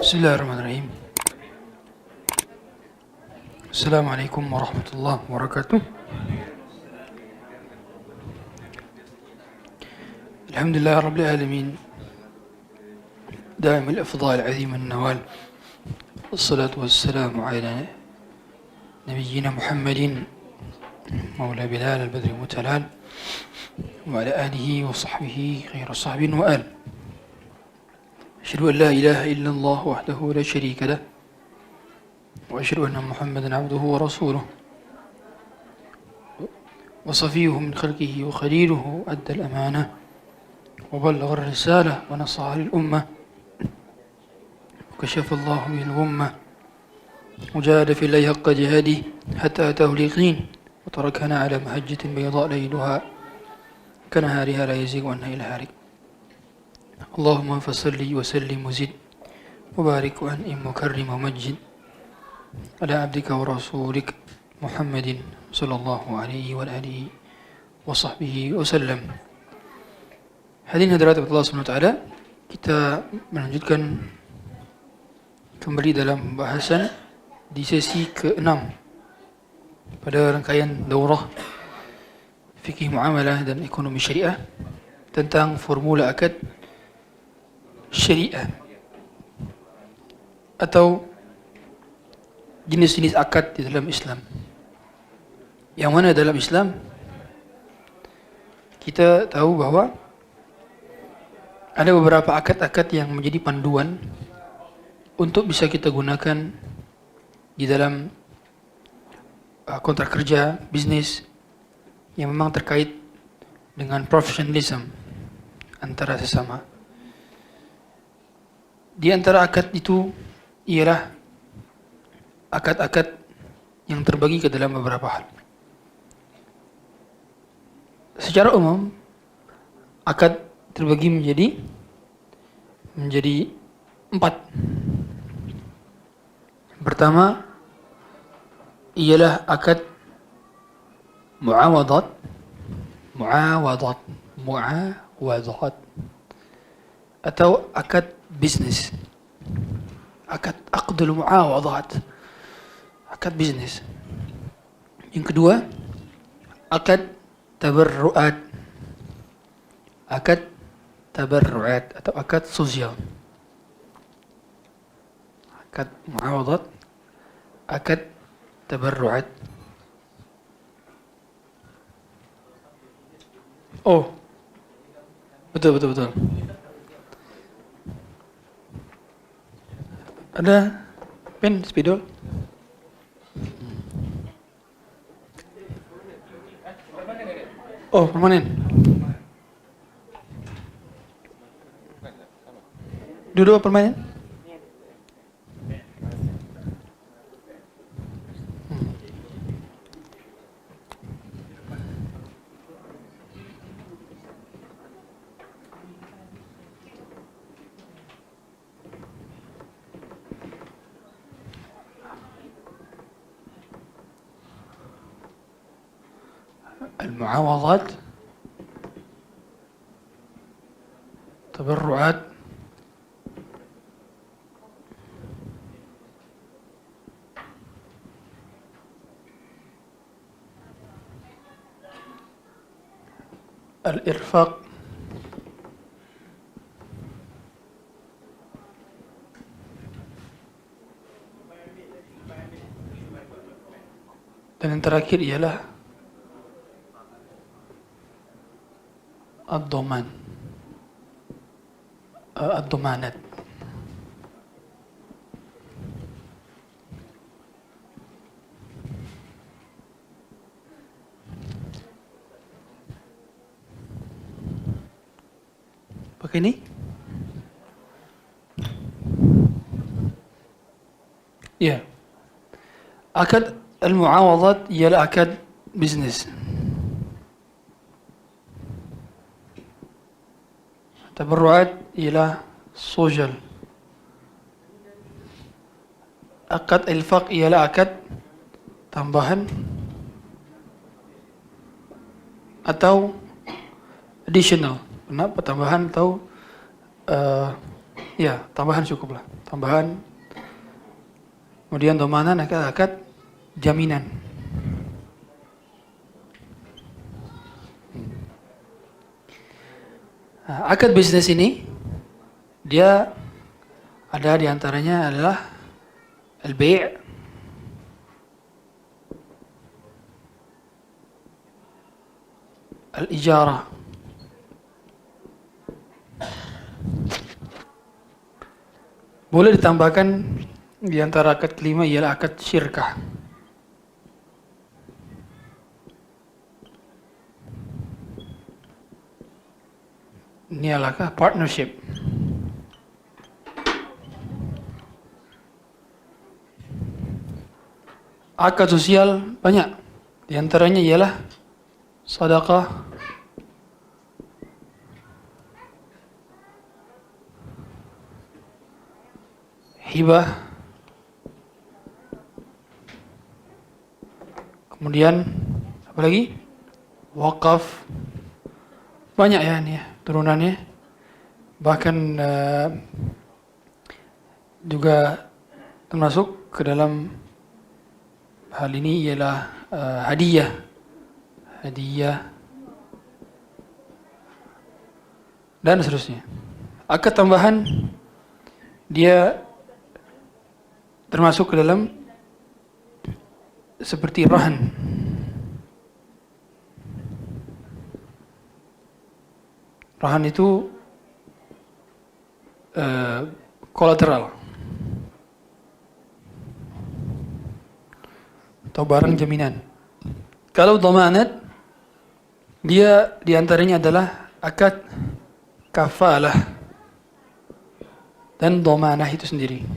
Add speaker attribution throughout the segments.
Speaker 1: Bismillahirrahmanirrahim. Assalamualaikum warahmatullahi wabarakatuh. Alhamdulillah Rabbil Alamin. دائم الأفضال عظيم النوال والصلاة والسلام على نبينا محمد مولى بلال البدر المتلال وعلى آله وصحبه خير صحب وآل. أشهد أن لا إله إلا الله وحده لا شريك له وأشهد أن محمدا عبده ورسوله وصفيه من خلقه وخليله أدى الأمانة وبلغ الرسالة ونصح للأمة وكشف الله به الغمة وجاهد في الله حق جهاده حتى أتاه اليقين وتركنا على محجة بيضاء ليلها كنهارها لا يزيغ عنها إلا هالك. اللهم فصل وسلم وزد وبارك وأنعم وكرم ومجد على عبدك ورسولك محمد صلى الله عليه وآله وصحبه وسلم. Hadirin hadirat Allah SWT, kita melanjutkan kembali dalam pembahasan di sesi ke-6 pada rangkaian daurah fikih muamalah dan ekonomi syariah tentang formula akad syariah atau jenis-jenis akad di dalam Islam. Yang mana dalam Islam kita tahu bahawa ada beberapa akad-akad yang menjadi panduan untuk bisa kita gunakan di dalam kontrak kerja, bisnis yang memang terkait dengan professionalism antara sesama. Di antara akad itu ialah akad-akad yang terbagi ke dalam beberapa hal. Secara umum, akad terbagi menjadi 4. Pertama ialah akad muawadat atau akad bisnis. Aqdul muawadat, akad bisnis. Yang kedua, akad tabarruat. Akad tabarruat atau akad sosial. Akad muawadat, akad tabarruat. Oh, betul. Ada pen, spidol? Oh, permanen. Dua permanen? المعاوضات، تبرعات، الإرفاق، dan yang terakhir ialah ad-dhaman, ad-dhamanat. Pakai ini? Ya. Akad al-muawadat ialah akad bisnis. Tabarruat ialah sosial. Akad infak ialah akad tambahan atau additional. Kenapa tambahan atau ya, tambahan cukuplah. tambahan. Kemudian domanan akad jaminan. Nah, akad bisnis ini dia ada diantaranya adalah al-bay', al-ijarah. Boleh ditambahkan di antara akad kelima ialah akad syirkah. Ini adalah partnership. Akad sosial banyak. Di antaranya ialah sedekah, hibah, kemudian apa lagi? Wakaf. Banyak ya ini ya, turunannya. Bahkan juga termasuk ke dalam hal ini ialah hadiah dan seterusnya. Akad tambahan dia termasuk ke dalam seperti rahan. Rahan itu kolateral atau barang jaminan. Kalau dhamanat dia diantaranya adalah akad kafalah dan dhamanah itu sendiri.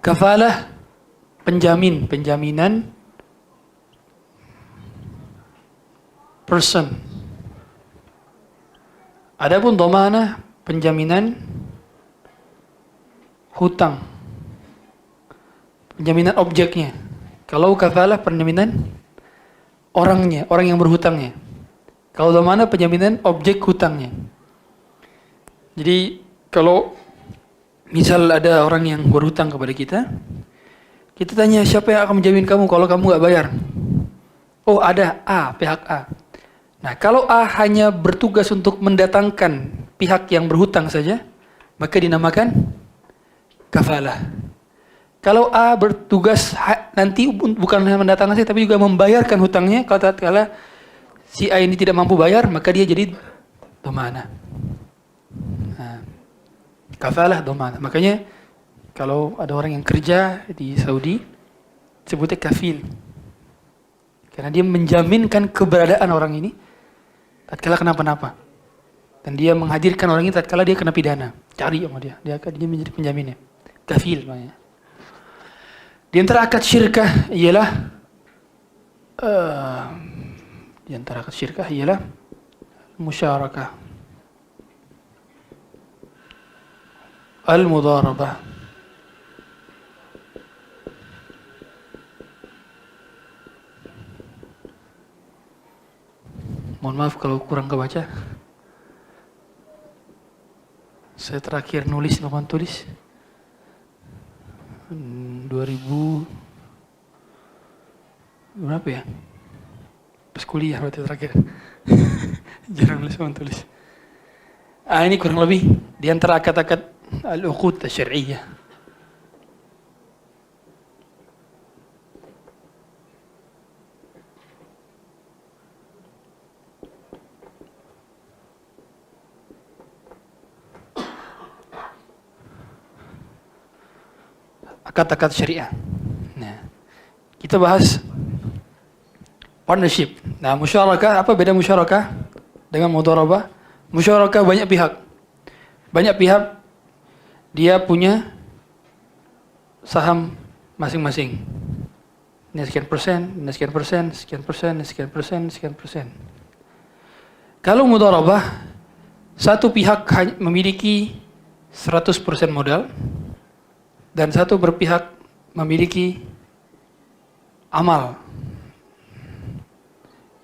Speaker 1: Kafalah penjaminan person. Adapun dhamanah penjaminan hutang. Penjaminan objeknya. Kalau kafalah penjaminan orangnya, orang yang berhutangnya. Kalau dhamanah penjaminan objek hutangnya. Jadi kalau misal ada orang yang berhutang kepada kita tanya siapa yang akan menjamin kamu kalau kamu nggak bayar? Oh ada A, pihak A. Nah kalau A hanya bertugas untuk mendatangkan pihak yang berhutang saja, maka dinamakan kafalah. Kalau A bertugas nanti bukan hanya mendatangkan saja, tapi juga membayarkan hutangnya. Kalau tatkala si A ini tidak mampu bayar, maka dia jadi dhamanah. Kafalah dhamanah. Makanya kalau ada orang yang kerja di Saudi sebutnya kafil. Karena dia menjaminkan keberadaan orang ini tatkala kenapa-napa. Dan dia menghadirkan orang ini tatkala dia kena pidana. Cari sama dia. Dia menjadi penjaminnya. Kafil namanya. Di antara akad syirkah ialah musyarakah. Al-mudharabah. Mohon maaf kalau kurang kebaca. Saya terakhir nulis papan tulis 2000 berapa ya? Pas kuliah berarti terakhir. Jarang nulis papan tulis. Ini kurang lebih di antara akad-akad al-uqud asy-syar'iyyah. Akad-akad syariah. Nah, kita bahas partnership. Nah, musyarakah, apa beda musyarakah dengan mudharabah? Musyarakah banyak pihak. Banyak pihak dia punya saham masing-masing. Ini sekian persen, ini sekian persen, sekian persen, sekian persen, sekian persen. Kalau mudharabah, satu pihak memiliki 100% modal dan satu berpihak memiliki amal.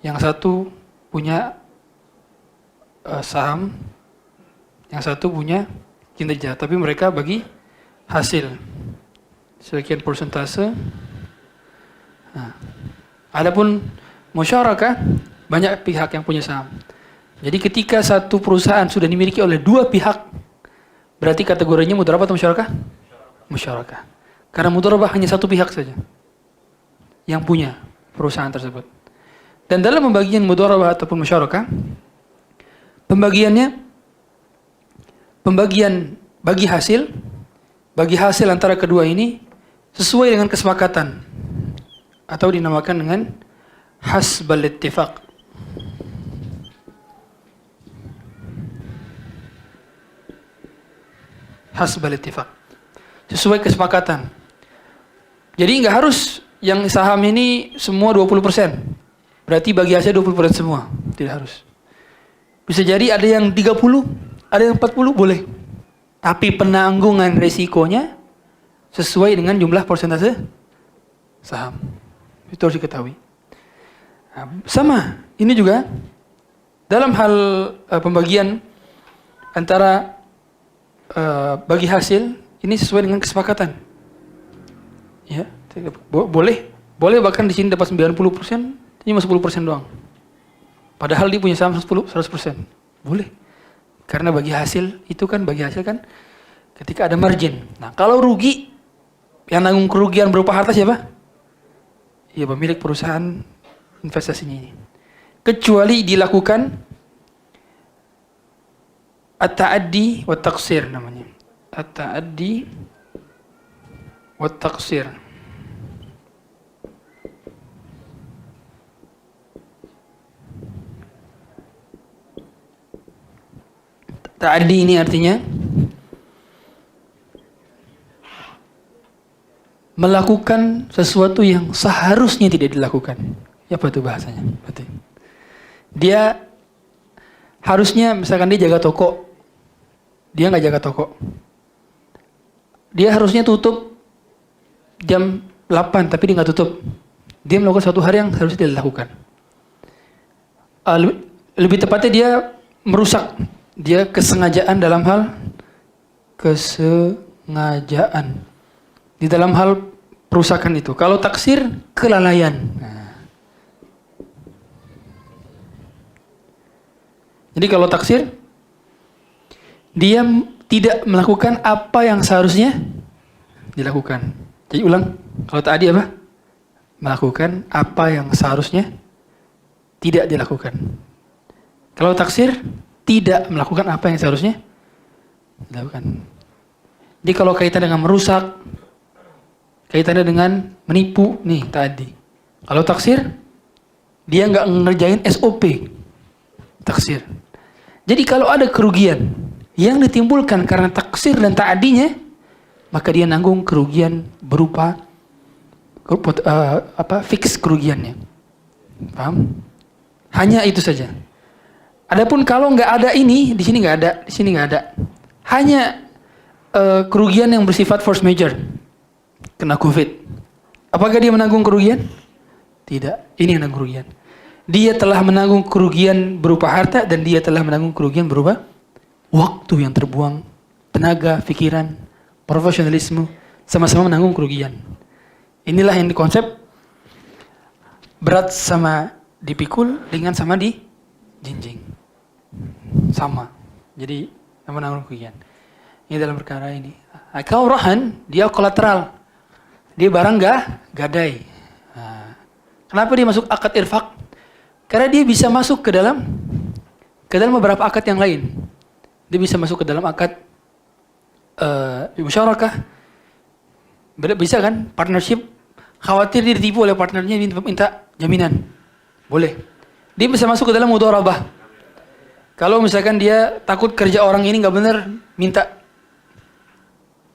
Speaker 1: Yang satu punya saham, yang satu punya kinerja, tapi mereka bagi hasil sekian persentase. Nah, adapun musyarakah, banyak pihak yang punya saham. Jadi ketika satu perusahaan sudah dimiliki oleh dua pihak, berarti kategorinya mudharabah atau musyarakah? Musyarakah. Karena mudharabah hanya satu pihak saja yang punya perusahaan tersebut. Dan dalam pembagian mudharabah ataupun musyarakah, pembagian bagi hasil antara kedua ini sesuai dengan kesepakatan atau dinamakan dengan hasbal ittifaq. Hasbal ittifaq. Sesuai kesepakatan. Jadi nggak harus yang saham ini semua 20%. Berarti bagi hasil 20% semua. Tidak harus. Bisa jadi ada yang 30, ada yang 40, boleh. Tapi penanggungan resikonya sesuai dengan jumlah persentase saham. Itu harus diketahui. Nah, sama, ini juga dalam hal pembagian antara bagi hasil, ini sesuai dengan kesepakatan. Ya, boleh bahkan di sini dapat 90%, cuma 10% doang. Padahal dia punya saham 100%. Boleh. Karena bagi hasil itu kan, bagi hasil kan ketika ada margin. Nah, kalau rugi, yang nanggung kerugian berupa harta siapa? Ya, pemilik perusahaan investasinya ini. Kecuali dilakukan at-ta'addi wa taqsir namanya. At-ta'addi wa taqsir. Ta'addi ini artinya melakukan sesuatu yang seharusnya tidak dilakukan. Apa itu bahasanya? Berarti dia harusnya, misalkan dia jaga toko, dia nggak jaga toko. Dia harusnya tutup jam 8, tapi dia nggak tutup. Dia melakukan suatu hal yang harusnya tidak dilakukan. Lebih tepatnya dia merusak. Dia kesengajaan dalam hal kesengajaan di dalam hal perusakan itu. Kalau taksir, kelalaian. Nah. Jadi kalau taksir, dia tidak melakukan apa yang seharusnya dilakukan. Jadi ulang, kalau tadi apa? Melakukan apa yang seharusnya tidak dilakukan. Kalau taksir, tidak melakukan apa yang seharusnya dilakukan. Jadi kalau kaitan dengan merusak, kaitannya dengan menipu, nih tadi. Kalau taksir, dia nggak ngerjain SOP. Taksir. Jadi kalau ada kerugian yang ditimbulkan karena taksir dan ta'adinya, maka dia nanggung kerugian berupa fix kerugiannya. Paham? Hanya itu saja. Adapun kalau nggak ada ini, di sini nggak ada, di sini nggak ada. Hanya kerugian yang bersifat force major, kena COVID. Apakah dia menanggung kerugian? Tidak. Ini yang menanggung kerugian. Dia telah menanggung kerugian berupa harta dan dia telah menanggung kerugian berupa waktu yang terbuang, tenaga, pikiran, profesionalisme, sama-sama menanggung kerugian. Inilah yang dikonsep berat sama dipikul, ringan sama dijinjing. Sama. Jadi menanggung kerugian. Ini dalam perkara ini. Kalau rahan, dia kolateral. Dia barang gadai. Nah, kenapa dia masuk akad irfaq? Karena dia bisa masuk ke dalam beberapa akad yang lain. Dia bisa masuk ke dalam akad musyarakah. Bisa kan? Partnership. Khawatir dia ditipu oleh partnernya, minta jaminan. Boleh. Dia bisa masuk ke dalam mudharabah. Kalau misalkan dia takut kerja orang ini nggak benar, minta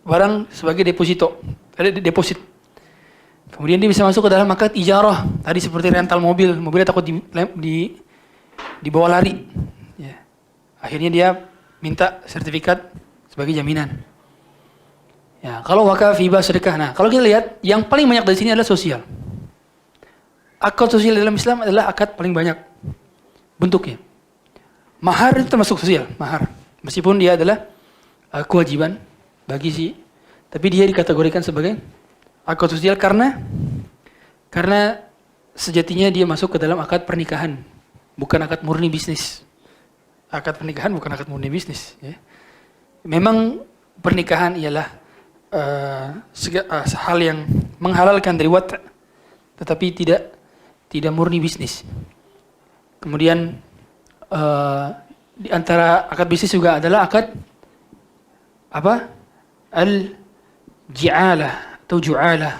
Speaker 1: barang sebagai deposito, deposit. Kemudian dia bisa masuk ke dalam akad ijarah. Tadi seperti rental mobilnya takut dibawa lari. Ya. Akhirnya dia minta sertifikat sebagai jaminan. Ya, kalau wakaf, hibah, sedekah. Nah, kalau kita lihat yang paling banyak dari sini adalah sosial. Akad sosial dalam Islam adalah akad paling banyak bentuknya. Mahar itu termasuk sosial, mahar. Meskipun dia adalah kewajiban bagi si, tapi dia dikategorikan sebagai akad sosial karena sejatinya dia masuk ke dalam akad pernikahan, bukan akad murni bisnis. Akad pernikahan bukan akad murni bisnis. Ya. Memang pernikahan ialah hal yang menghalalkan dari wat', tetapi tidak murni bisnis. Kemudian di antara akad bisnis juga adalah akad apa? Al-ji'alah atau ju'alah.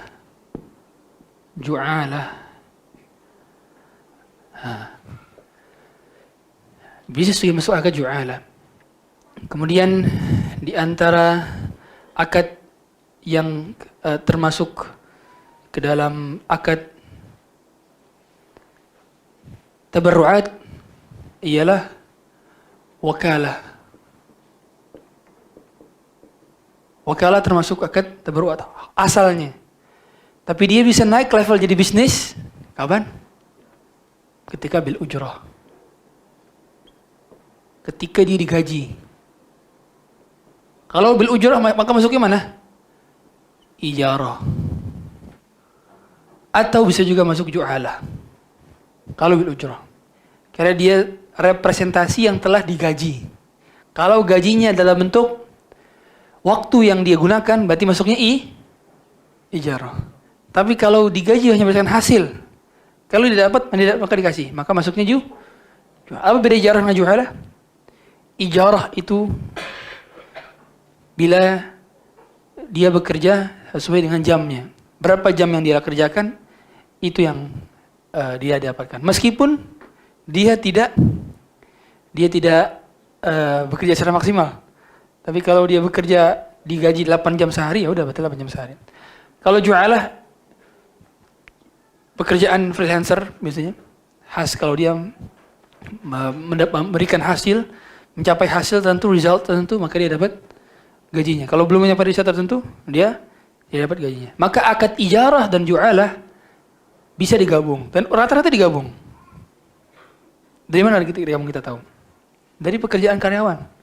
Speaker 1: Ju'alah. Bisnis juga masuk akad ju'alah. Kemudian di antara akad yang termasuk ke dalam akad tabarru'at ialah wakalah. Wakalah termasuk akad tabarru'at asalnya. Tapi dia bisa naik level jadi bisnis kapan? Ketika bil ujrah. Ketika dia digaji. Kalau bil ujrah maka masuknya mana? Ijarah. Atau bisa juga masuk ju'alah. Kalau bil ujrah. Karena dia representasi yang telah digaji. Kalau gajinya dalam bentuk waktu yang dia gunakan, berarti masuknya ijarah. Tapi kalau digaji hanya berdasarkan hasil, kalau tidak dapat maka dikasih, maka masuknya apa beda ijarah dengan ju'alah? Ijarah itu bila dia bekerja sesuai dengan jamnya. Berapa jam yang dia kerjakan, itu yang dia dapatkan. Meskipun dia tidak bekerja secara maksimal. Tapi kalau dia bekerja digaji 8 jam sehari, ya udah betul 8 jam sehari. Kalau ju'alah pekerjaan freelancer biasanya khas kalau dia memberikan hasil, mencapai hasil tertentu, result tertentu, maka dia dapat gajinya. Kalau belum mencapai result tertentu, dia dapat gajinya. Maka akad ijarah dan ju'alah bisa digabung dan rata-rata digabung. Dari mana digabung kita tahu? Dari pekerjaan karyawan.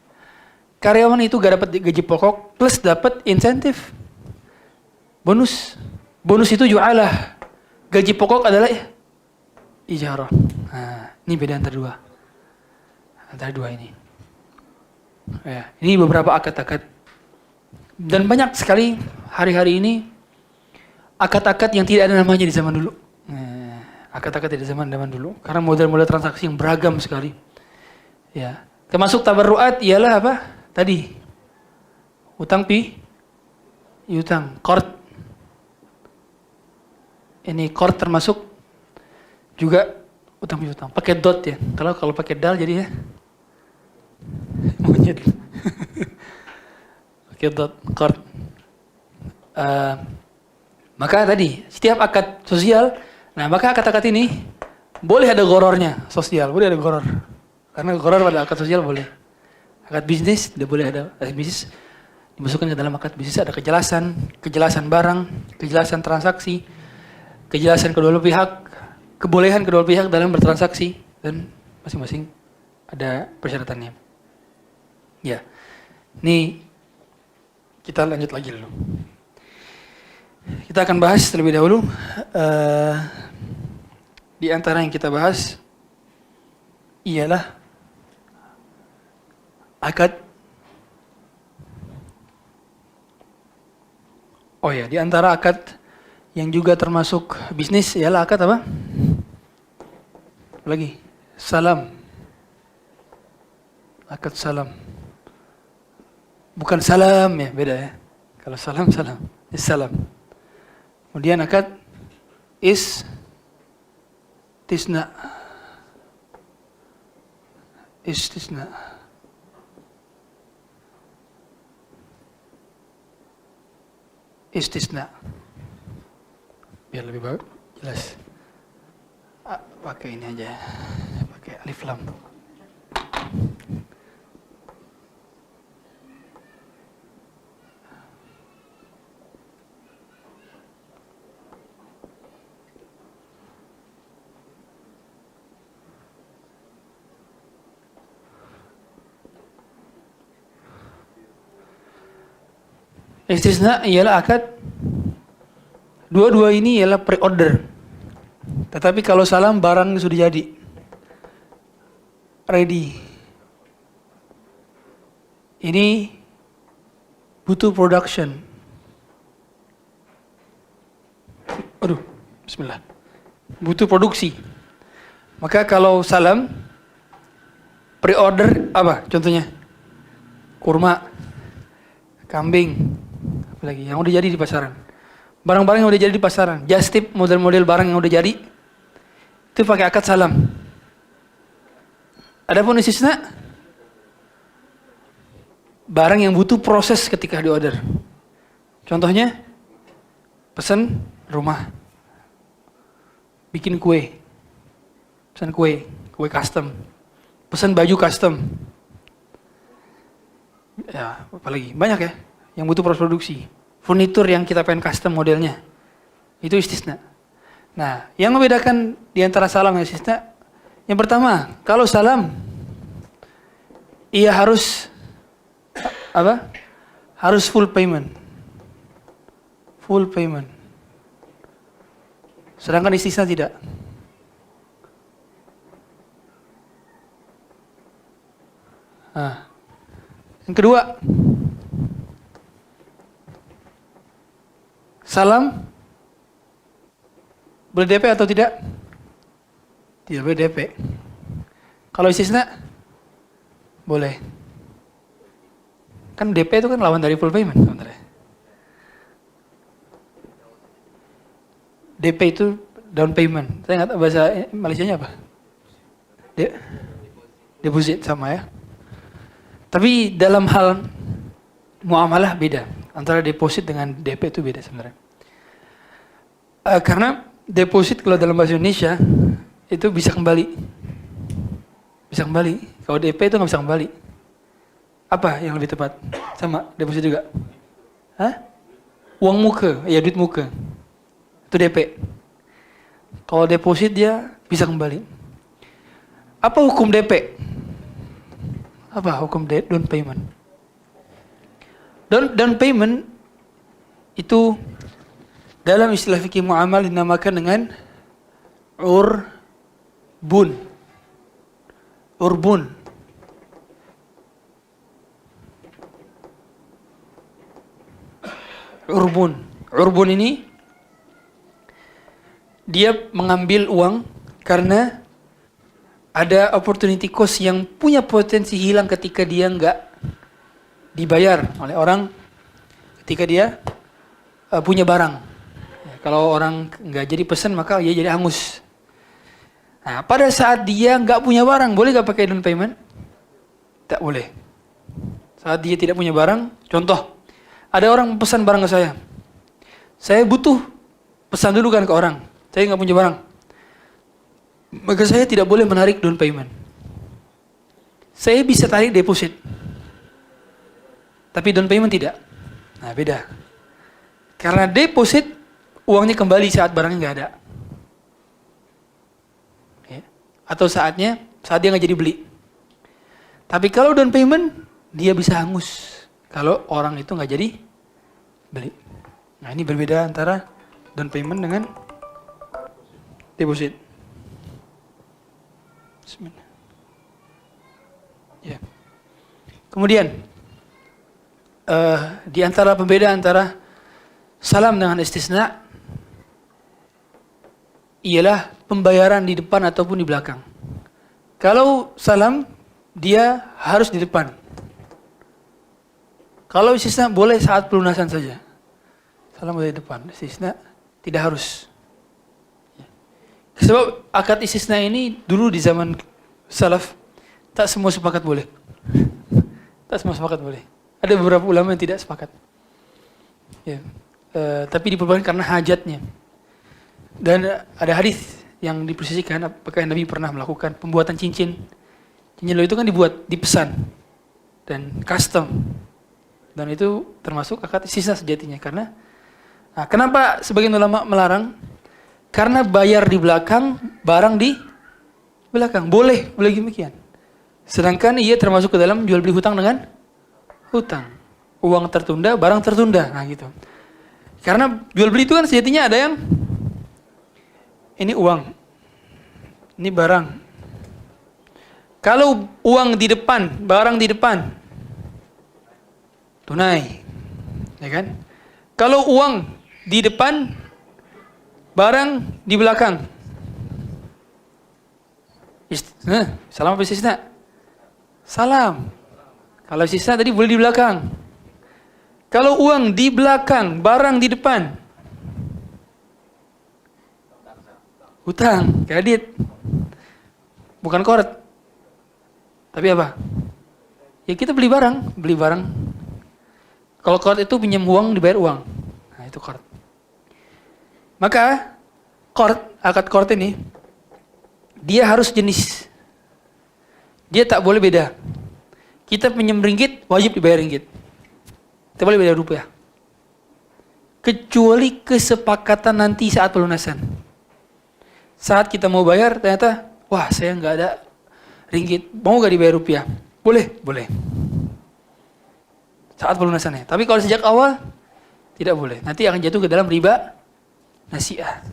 Speaker 1: Karyawan itu gak dapat gaji pokok plus dapat insentif. Bonus. Bonus itu ju'alah. Gaji pokok adalah ijarah. Nah, ini beda antara dua. Antara dua ini. Ya, ini beberapa akad-akad. Dan banyak sekali hari-hari ini akad-akad yang tidak ada namanya di zaman dulu. Akad-akad di zaman dulu. Karena model-model transaksi yang beragam sekali. Ya, termasuk tabarruat ialah apa? Tadi utang piutang, qard. Ini qard termasuk juga utang piutang. Pakai dot ya. Kalau pakai dal jadi ya monyet. Pakai dot, qard. Maka tadi setiap akad sosial, nah maka akad-akad ini boleh ada gorornya sosial, boleh ada goror. Karena goror pada akad sosial boleh. Akad bisnis tidak boleh ada. Bisnis dimasukkan ke dalam akad bisnis ada kejelasan barang, kejelasan transaksi, kejelasan kedua belah pihak, kebolehan kedua belah pihak dalam bertransaksi dan masing-masing ada persyaratannya. Ya, ini kita lanjut lagi dulu. Kita akan bahas terlebih dahulu di antara yang kita bahas ialah akad. Oh ya, di antara akad yang juga termasuk bisnis ialah akad apa? Lagi, salam. Akad salam. Bukan salam ya, beda ya. Kalau salam, salam. Kemudian akad istisna. Istisna. Biar lebih bagus, jelas. Pakai ini aja. Pakai alif lam. Istisna ialah akad. Dua-dua ini ialah pre-order. Tetapi kalau salam barang sudah jadi, ready. Ini butuh production. Aduh, bismillah. Butuh produksi. Maka kalau salam pre-order apa contohnya? Kurma, kambing, apa lagi yang udah jadi di pasaran. Barang-barang yang udah jadi di pasaran, just tip model-model barang yang udah jadi itu pakai akad salam. Adapun istisna barang yang butuh proses ketika diorder. Contohnya pesan rumah, bikin kue, pesan kue custom, pesan baju custom. Ya, apalagi banyak ya yang butuh proses produksi. Furnitur yang kita pengen custom modelnya, itu istisna. Nah, yang membedakan di antara salam dan istisna, yang pertama, kalau salam, ia harus apa? Harus full payment. Full payment. Sedangkan istisna tidak. Nah, yang kedua, salam boleh DP atau tidak? Tidak boleh DP. Kalau istisna boleh. Kan DP itu kan lawan dari full payment sebenarnya. DP itu down payment. Saya nggak tahu bahasa Malaysianya apa. Deposit sama ya. Tapi dalam hal muamalah beda. Antara deposit dengan DP itu beda sebenarnya. Karena deposit kalau dalam bahasa Indonesia itu bisa kembali. Bisa kembali. Kalau DP itu nggak bisa kembali. Apa yang lebih tepat? Sama, deposit juga. Hah? Uang muka, ya duit muka. Itu DP. Kalau deposit dia bisa kembali. Apa hukum DP? Apa hukum down payment? Down payment itu dalam istilah fikih muamal dinamakan dengan urbun. Urbun. Urbun ini dia mengambil uang karena ada opportunity cost yang punya potensi hilang ketika dia nggak dibayar oleh orang ketika dia punya barang. Ya, kalau orang nggak jadi pesan maka dia jadi hangus. Nah, pada saat dia nggak punya barang, boleh nggak pakai down payment? Tak boleh. Saat dia tidak punya barang, contoh, ada orang pesan barang ke saya. Saya butuh pesan dulu kan ke orang. Saya nggak punya barang. Maka saya tidak boleh menarik down payment. Saya bisa tarik deposit. Tapi down payment tidak. Nah, beda. Karena deposit, uangnya kembali saat barangnya nggak ada. Ya. Atau saat dia nggak jadi beli. Tapi kalau down payment, dia bisa hangus. Kalau orang itu nggak jadi beli. Nah, ini berbeda antara down payment dengan deposit. Bismillah. Ya. Kemudian di antara pembeda antara salam dengan istisna ialah pembayaran di depan ataupun di belakang. Kalau salam dia harus di depan. Kalau istisna boleh saat pelunasan saja. Salam boleh di depan, istisna tidak harus. Sebab akad istisna ini dulu di zaman salaf tak semua sepakat boleh. Tak semua sepakat boleh. Ada beberapa ulama yang tidak sepakat. Ya. Tapi diperbolehkan karena hajatnya. Dan ada hadis yang dipersisikan apakah Nabi pernah melakukan pembuatan cincin. Cincin lo itu kan dipesan dan custom. Dan itu termasuk akad istisna sejatinya karena kenapa sebagian ulama melarang? Karena bayar di belakang, barang di belakang. Boleh demikian. Sedangkan ia termasuk ke dalam jual beli hutang dengan hutang. uang tertunda, barang tertunda. Nah gitu. Karena jual beli itu kan sejatinya ada yang ini uang, ini barang. Kalau uang di depan, barang di depan, tunai, ya kan? Kalau uang di depan, barang di belakang, salam apa istisna? Salam. Kalau istisna tadi boleh di belakang. Kalau uang di belakang, barang di depan, hutang, kredit, bukan qard. Tapi apa? Ya kita beli barang. Kalau qard itu pinjam uang, dibayar uang. Nah itu qard. Maka akad qard ini, dia harus jenis. Dia tak boleh beda. Kita pinjam ringgit, wajib dibayar ringgit. Tak boleh beda rupiah. Kecuali kesepakatan nanti saat pelunasan. Saat kita mau bayar, ternyata, wah saya nggak ada ringgit, mau nggak dibayar rupiah? Boleh. Saat pelunasannya. Tapi kalau sejak awal, tidak boleh. Nanti akan jatuh ke dalam riba nasi'ah.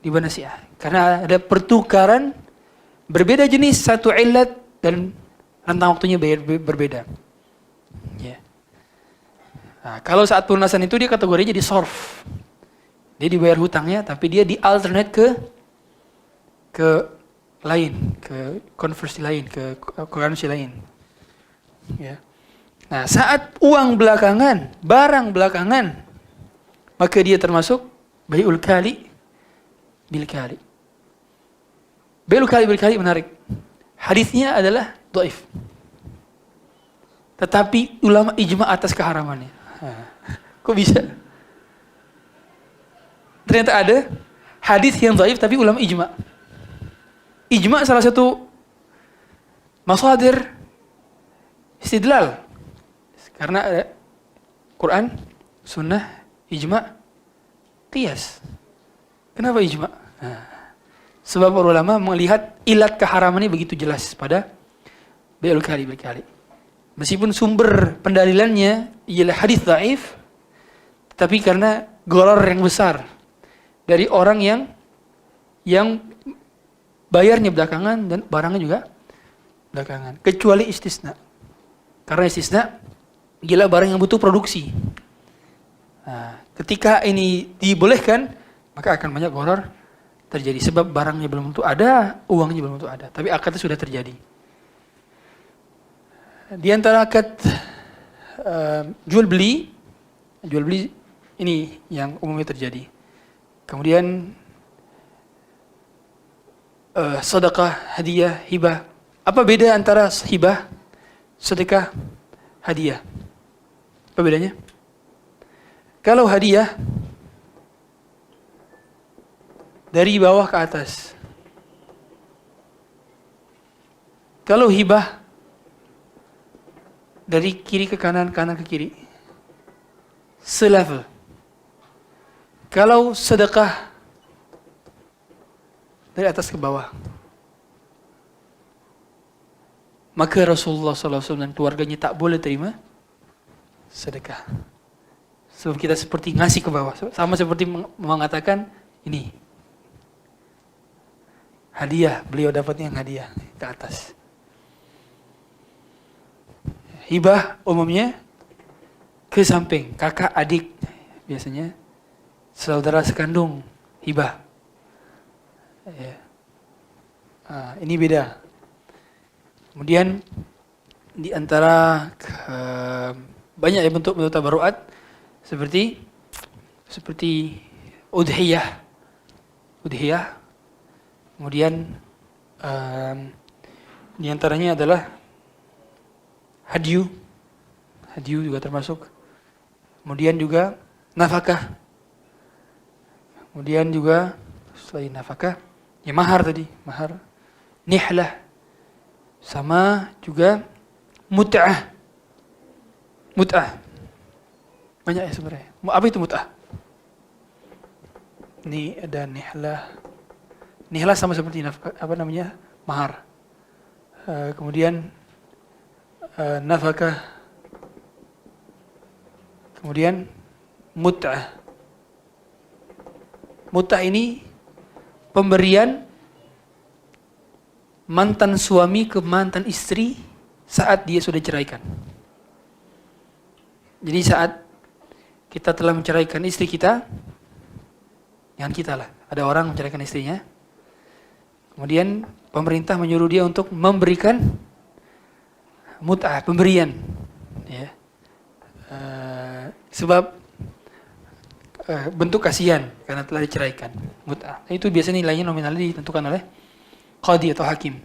Speaker 1: Riba nasi'ah. Karena ada pertukaran berbeda jenis, satu illat dan rentang waktunya berbeda. Ya. Nah, kalau saat pelunasan itu dia kategorinya jadi sorf. Dia dibayar hutangnya, tapi dia di-alternate ke lain, ke konversi lain, ke currency lain. Ya. Nah, saat uang belakangan, barang belakangan, maka dia termasuk bai'ul kali bil kali. Bai'ul kali bil kali menarik. Hadisnya adalah dhaif. Tetapi ulama ijma atas keharamannya. Kok bisa? Ternyata ada hadis yang dhaif tapi ulama ijma. Ijma salah satu masadir istidlal. Karena ada Quran, sunnah, ijma, qiyas. Kenapa ijma? Nah, sebab ulama melihat ilat keharamannya begitu jelas pada bai'ul kali bil kali. Meskipun sumber pendalilannya ialah hadis dhaif, tapi karena gharar yang besar dari orang yang bayarnya belakangan dan barangnya juga belakangan. Kecuali istisna. Karena istisna gila barang yang butuh produksi. Nah, ketika ini dibolehkan, maka akan banyak gharar terjadi. Sebab barangnya belum tentu ada, uangnya belum tentu ada. Tapi akadnya sudah terjadi. Di antara akad jual beli ini yang umumnya terjadi. Kemudian sedekah, hadiah, hibah. Apa beda antara hibah, sedekah, hadiah? Apa bedanya? Kalau hadiah dari bawah ke atas. Kalau hibah dari kiri ke kanan, kanan ke kiri. Selevel. Kalau sedekah dari atas ke bawah. Maka Rasulullah SAW dan keluarganya tak boleh terima sedekah. Sebab kita seperti ngasih ke bawah. Sama seperti mengatakan ini. Hadiah, beliau dapatnya yang hadiah ke atas. Hibah umumnya ke samping, kakak, adik, biasanya saudara sekandung, hibah. Ya. Ini beda. Kemudian di antara banyak bentuk tabarruat seperti udhiyah. Kemudian di antaranya adalah hadyu juga termasuk. Kemudian juga nafkah. Kemudian juga selain nafkah, ya mahar tadi, mahar, nihlah, sama juga mut'ah. Banyak ya sebenarnya. Apa itu mut'ah? Ini ada nihlah. Nihlah sama seperti nafkah, mahar. Kemudian nafkah, Kemudian mut'ah. Mut'ah ini pemberian mantan suami ke mantan istri saat dia sudah ceraikan. Jadi saat kita telah menceraikan istri kita, jangan kita lah, ada orang menceraikan istrinya, kemudian pemerintah menyuruh dia untuk memberikan mut'ah, pemberian, ya. Sebab bentuk kasihan karena telah diceraikan, mut'ah. Itu biasanya nilainya nominal ditentukan oleh qadhi atau hakim.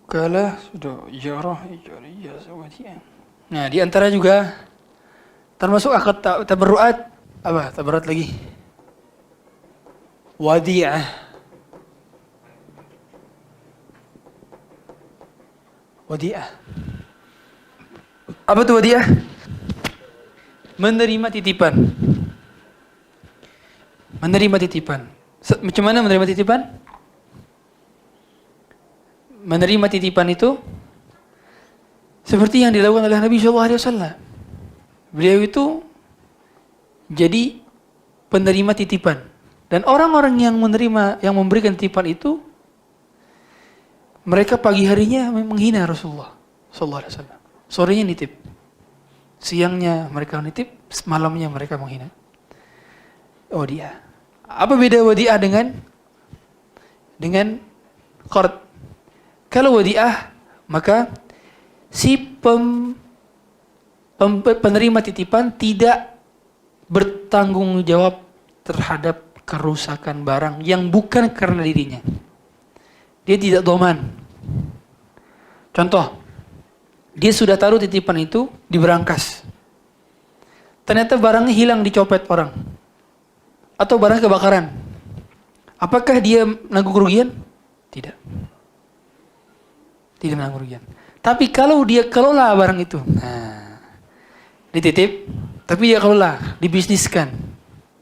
Speaker 1: Kala sudah ijarah zawajiyah. Nah, di antara juga termasuk akad tabarruat, apa? Tabarruat lagi. Wadi'ah. Wadi'ah. Apa itu wadi'ah? Menerima titipan. Menerima titipan. Macam mana menerima titipan? Menerima titipan itu seperti yang dilakukan oleh Nabi SAW. Beliau itu jadi penerima titipan, dan orang-orang yang menerima, yang memberikan titipan itu, mereka pagi harinya menghina Rasulullah SAW. Sorenya nitip, siangnya mereka nitip, malamnya mereka menghina. Wadi'ah. Apa beda wadi'ah dengan qard? Kalau wadi'ah, maka si penerima titipan tidak bertanggung jawab terhadap kerusakan barang yang bukan karena dirinya. Dia tidak doman. Contoh, dia sudah taruh titipan itu di berangkas. Ternyata barangnya hilang, dicopet orang. Atau barang kebakaran. Apakah dia menanggung kerugian? Tidak. Tidak menanggung kerugian. Tapi kalau dia kelola barang itu, nah, dititip, tapi dia kelola, dibisniskan,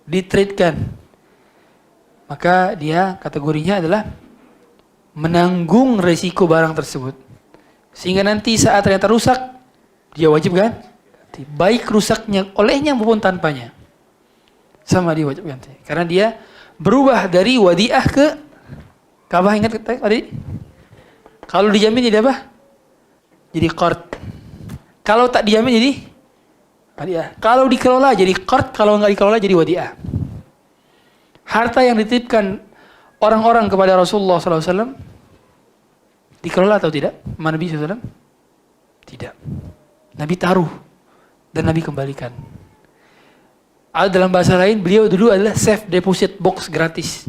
Speaker 1: ditradekan, maka dia kategorinya adalah menanggung resiko barang tersebut. Sehingga nanti saat ternyata rusak, dia wajib ganti. Baik rusaknya olehnya maupun tanpanya. Sama dia wajib ganti. Karena dia berubah dari wadi'ah ke kabah, ingat tadi? Kalau dijamin jadi apa? Jadi qard. Kalau tak dijamin jadi wadi'ah. Kalau dikelola jadi qard, kalau nggak dikelola jadi wadi'ah. Harta yang dititipkan orang-orang kepada Rasulullah SAW dikelola atau tidak? Sama Nabi SAW? Tidak. Nabi taruh dan Nabi kembalikan. Dalam bahasa lain, beliau dulu adalah safe deposit box gratis.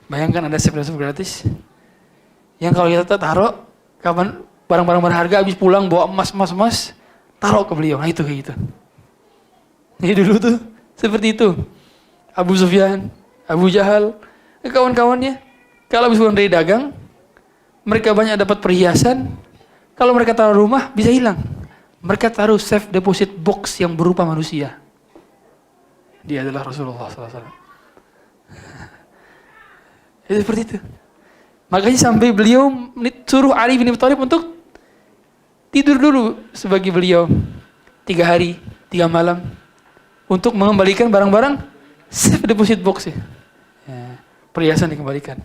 Speaker 1: Bayangkan ada safe deposit gratis yang kalau kita taruh, kapan barang-barang berharga habis pulang bawa emas, taruh ke beliau. Nah itu kayak gitu. Jadi dulu tuh seperti itu. Abu Sufyan, Abu Jahal, kawan-kawannya, kalau habis pulang dari dagang, mereka banyak dapat perhiasan. Kalau mereka taruh rumah bisa hilang. Mereka taruh safe deposit box yang berupa manusia. Dia adalah Rasulullah SAW. Itu seperti itu. Makanya sampai beliau suruh Ali bin Abi Thalib untuk tidur dulu sebagai beliau 3 hari, 3 malam untuk mengembalikan barang-barang safe deposit box ya. Perhiasan dikembalikan.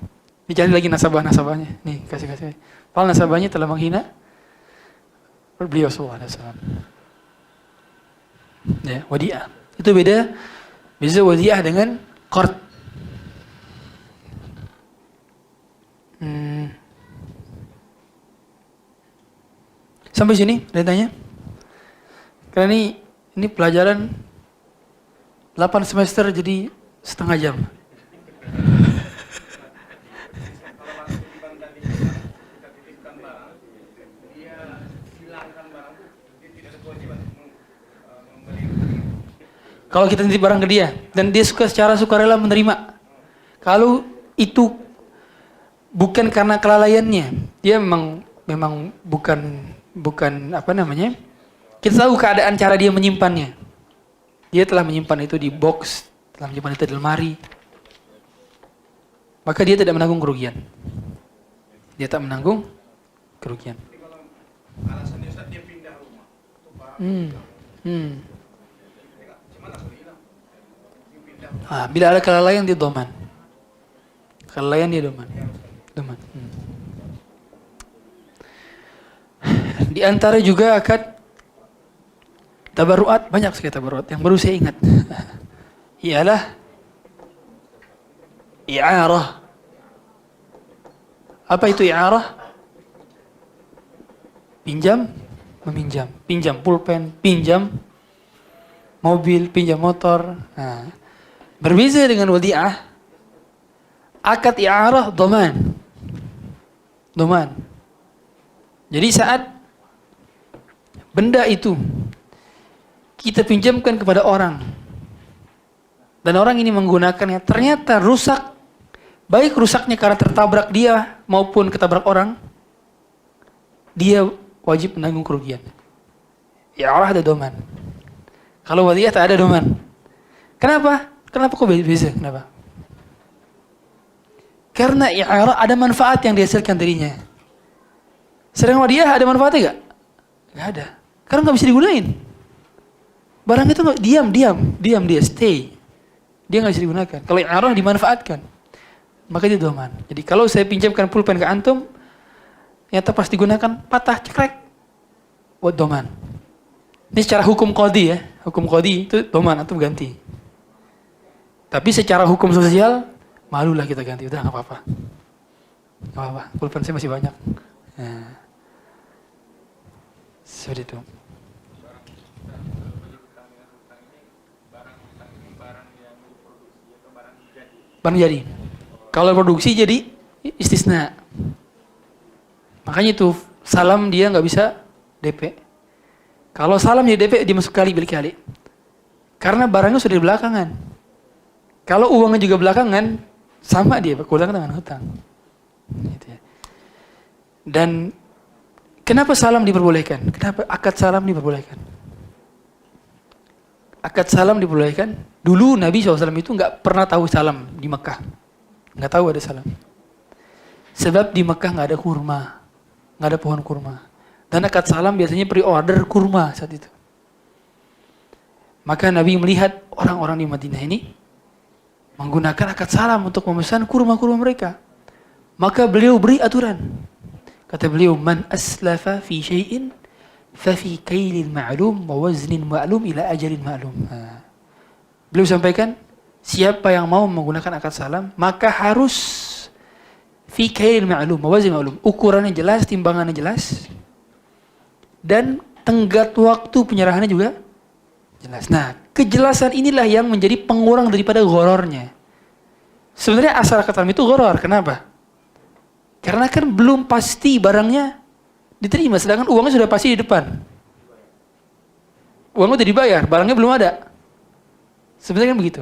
Speaker 1: Dicari lagi nasabah-nasabahnya. Nih, kasih. Padahal nasabahnya telah menghina beliau sallallahu alaihi wasallam. Ya, wadi'ah. Itu beda wadi'ah dengan qard. Sampai sini datanya. Karena ini pelajaran 8 semester jadi setengah jam. Kalau kita titip barang ke dia dan dia secara sukarela menerima, kalau itu bukan karena kelalaiannya, dia memang bukan apa namanya, kita tahu keadaan cara dia menyimpannya. Dia telah menyimpan itu di box, telah menyimpan itu di lemari, maka dia tidak menanggung kerugian. Dia tak menanggung kerugian.
Speaker 2: Alasannya Ustaz dia pindah rumah. Cuma langsung hilang. Dia pindah rumah.
Speaker 1: Bila ada kelalaian dia doman. Kelalaian dia doman. Di antara juga akad tabarruat, banyak sekali tabarruat yang baru saya ingat. Ialah i'arah. Apa itu i'arah? Pinjam, meminjam. Pinjam pulpen, pinjam mobil, pinjam motor. Nah, berbeza dengan wadi'ah. Akad i'arah doman. Jadi saat benda itu kita pinjamkan kepada orang dan orang ini menggunakannya ternyata rusak, baik rusaknya karena tertabrak dia maupun ketabrak orang, dia wajib menanggung kerugian. I'arah ada doman. Kalau wadi'ah tak ada doman. Kenapa kok beza? Kenapa? Karena i'arah ada manfaat yang dihasilkan darinya. Sedangkan wadi'ah ada manfaatnya gak? Gak ada. Karena gak bisa digunain. Barang itu diam dia stay. Dia gak bisa digunakan. Kalau i'arah dimanfaatkan, maka dia doman. Jadi kalau saya pinjamkan pulpen ke antum, ternyata pas digunakan patah, cekrek, buat doman. Ini secara hukum qadhi ya. Hukum qadhi itu doman, antum ganti. Tapi secara hukum sosial, malulah kita ganti. Udah gak apa-apa. Gak apa-apa, pulpen saya masih banyak. Nah, seperti itu. Barang jadi. Kalau produksi jadi istisna. Makanya itu salam dia nggak bisa DP. Kalau salam jadi DP dia masuk kali beli kali. Karena barangnya sudah di belakangan. Kalau uangnya juga belakangan, sama dia berkurang dengan hutang. Gitu ya. Dan kenapa salam diperbolehkan? Kenapa akad salam diperbolehkan? Akad salam diperbolehkan. Dulu Nabi SAW itu nggak pernah tahu salam di Mekah. Nggak tahu ada salam. Sebab di Mekah nggak ada kurma. Nggak ada pohon kurma. Dan akad salam biasanya pre-order kurma saat itu. Maka Nabi melihat orang-orang di Madinah ini menggunakan akad salam untuk memesan kurma-kurma mereka. Maka beliau beri aturan. Kata beliau, man aslafa fi syai'in fa fi kailin ma'lum wa waznin ma'lum ila ajalin ma'lum. Beliau sampaikan, siapa yang mau menggunakan akad salam, maka harus fi kailin ma'lum wa waznin ma'lum. Ukurannya jelas, timbangannya jelas. Dan tenggat waktu penyerahannya juga jelas. Nah, kejelasan inilah yang menjadi pengurang daripada ghorornya. Sebenarnya asal akad salam itu ghoror. Kenapa? Karena kan belum pasti barangnya diterima, sedangkan uangnya sudah pasti di depan. Uangnya sudah dibayar, barangnya belum ada. Sebenarnya kan begitu.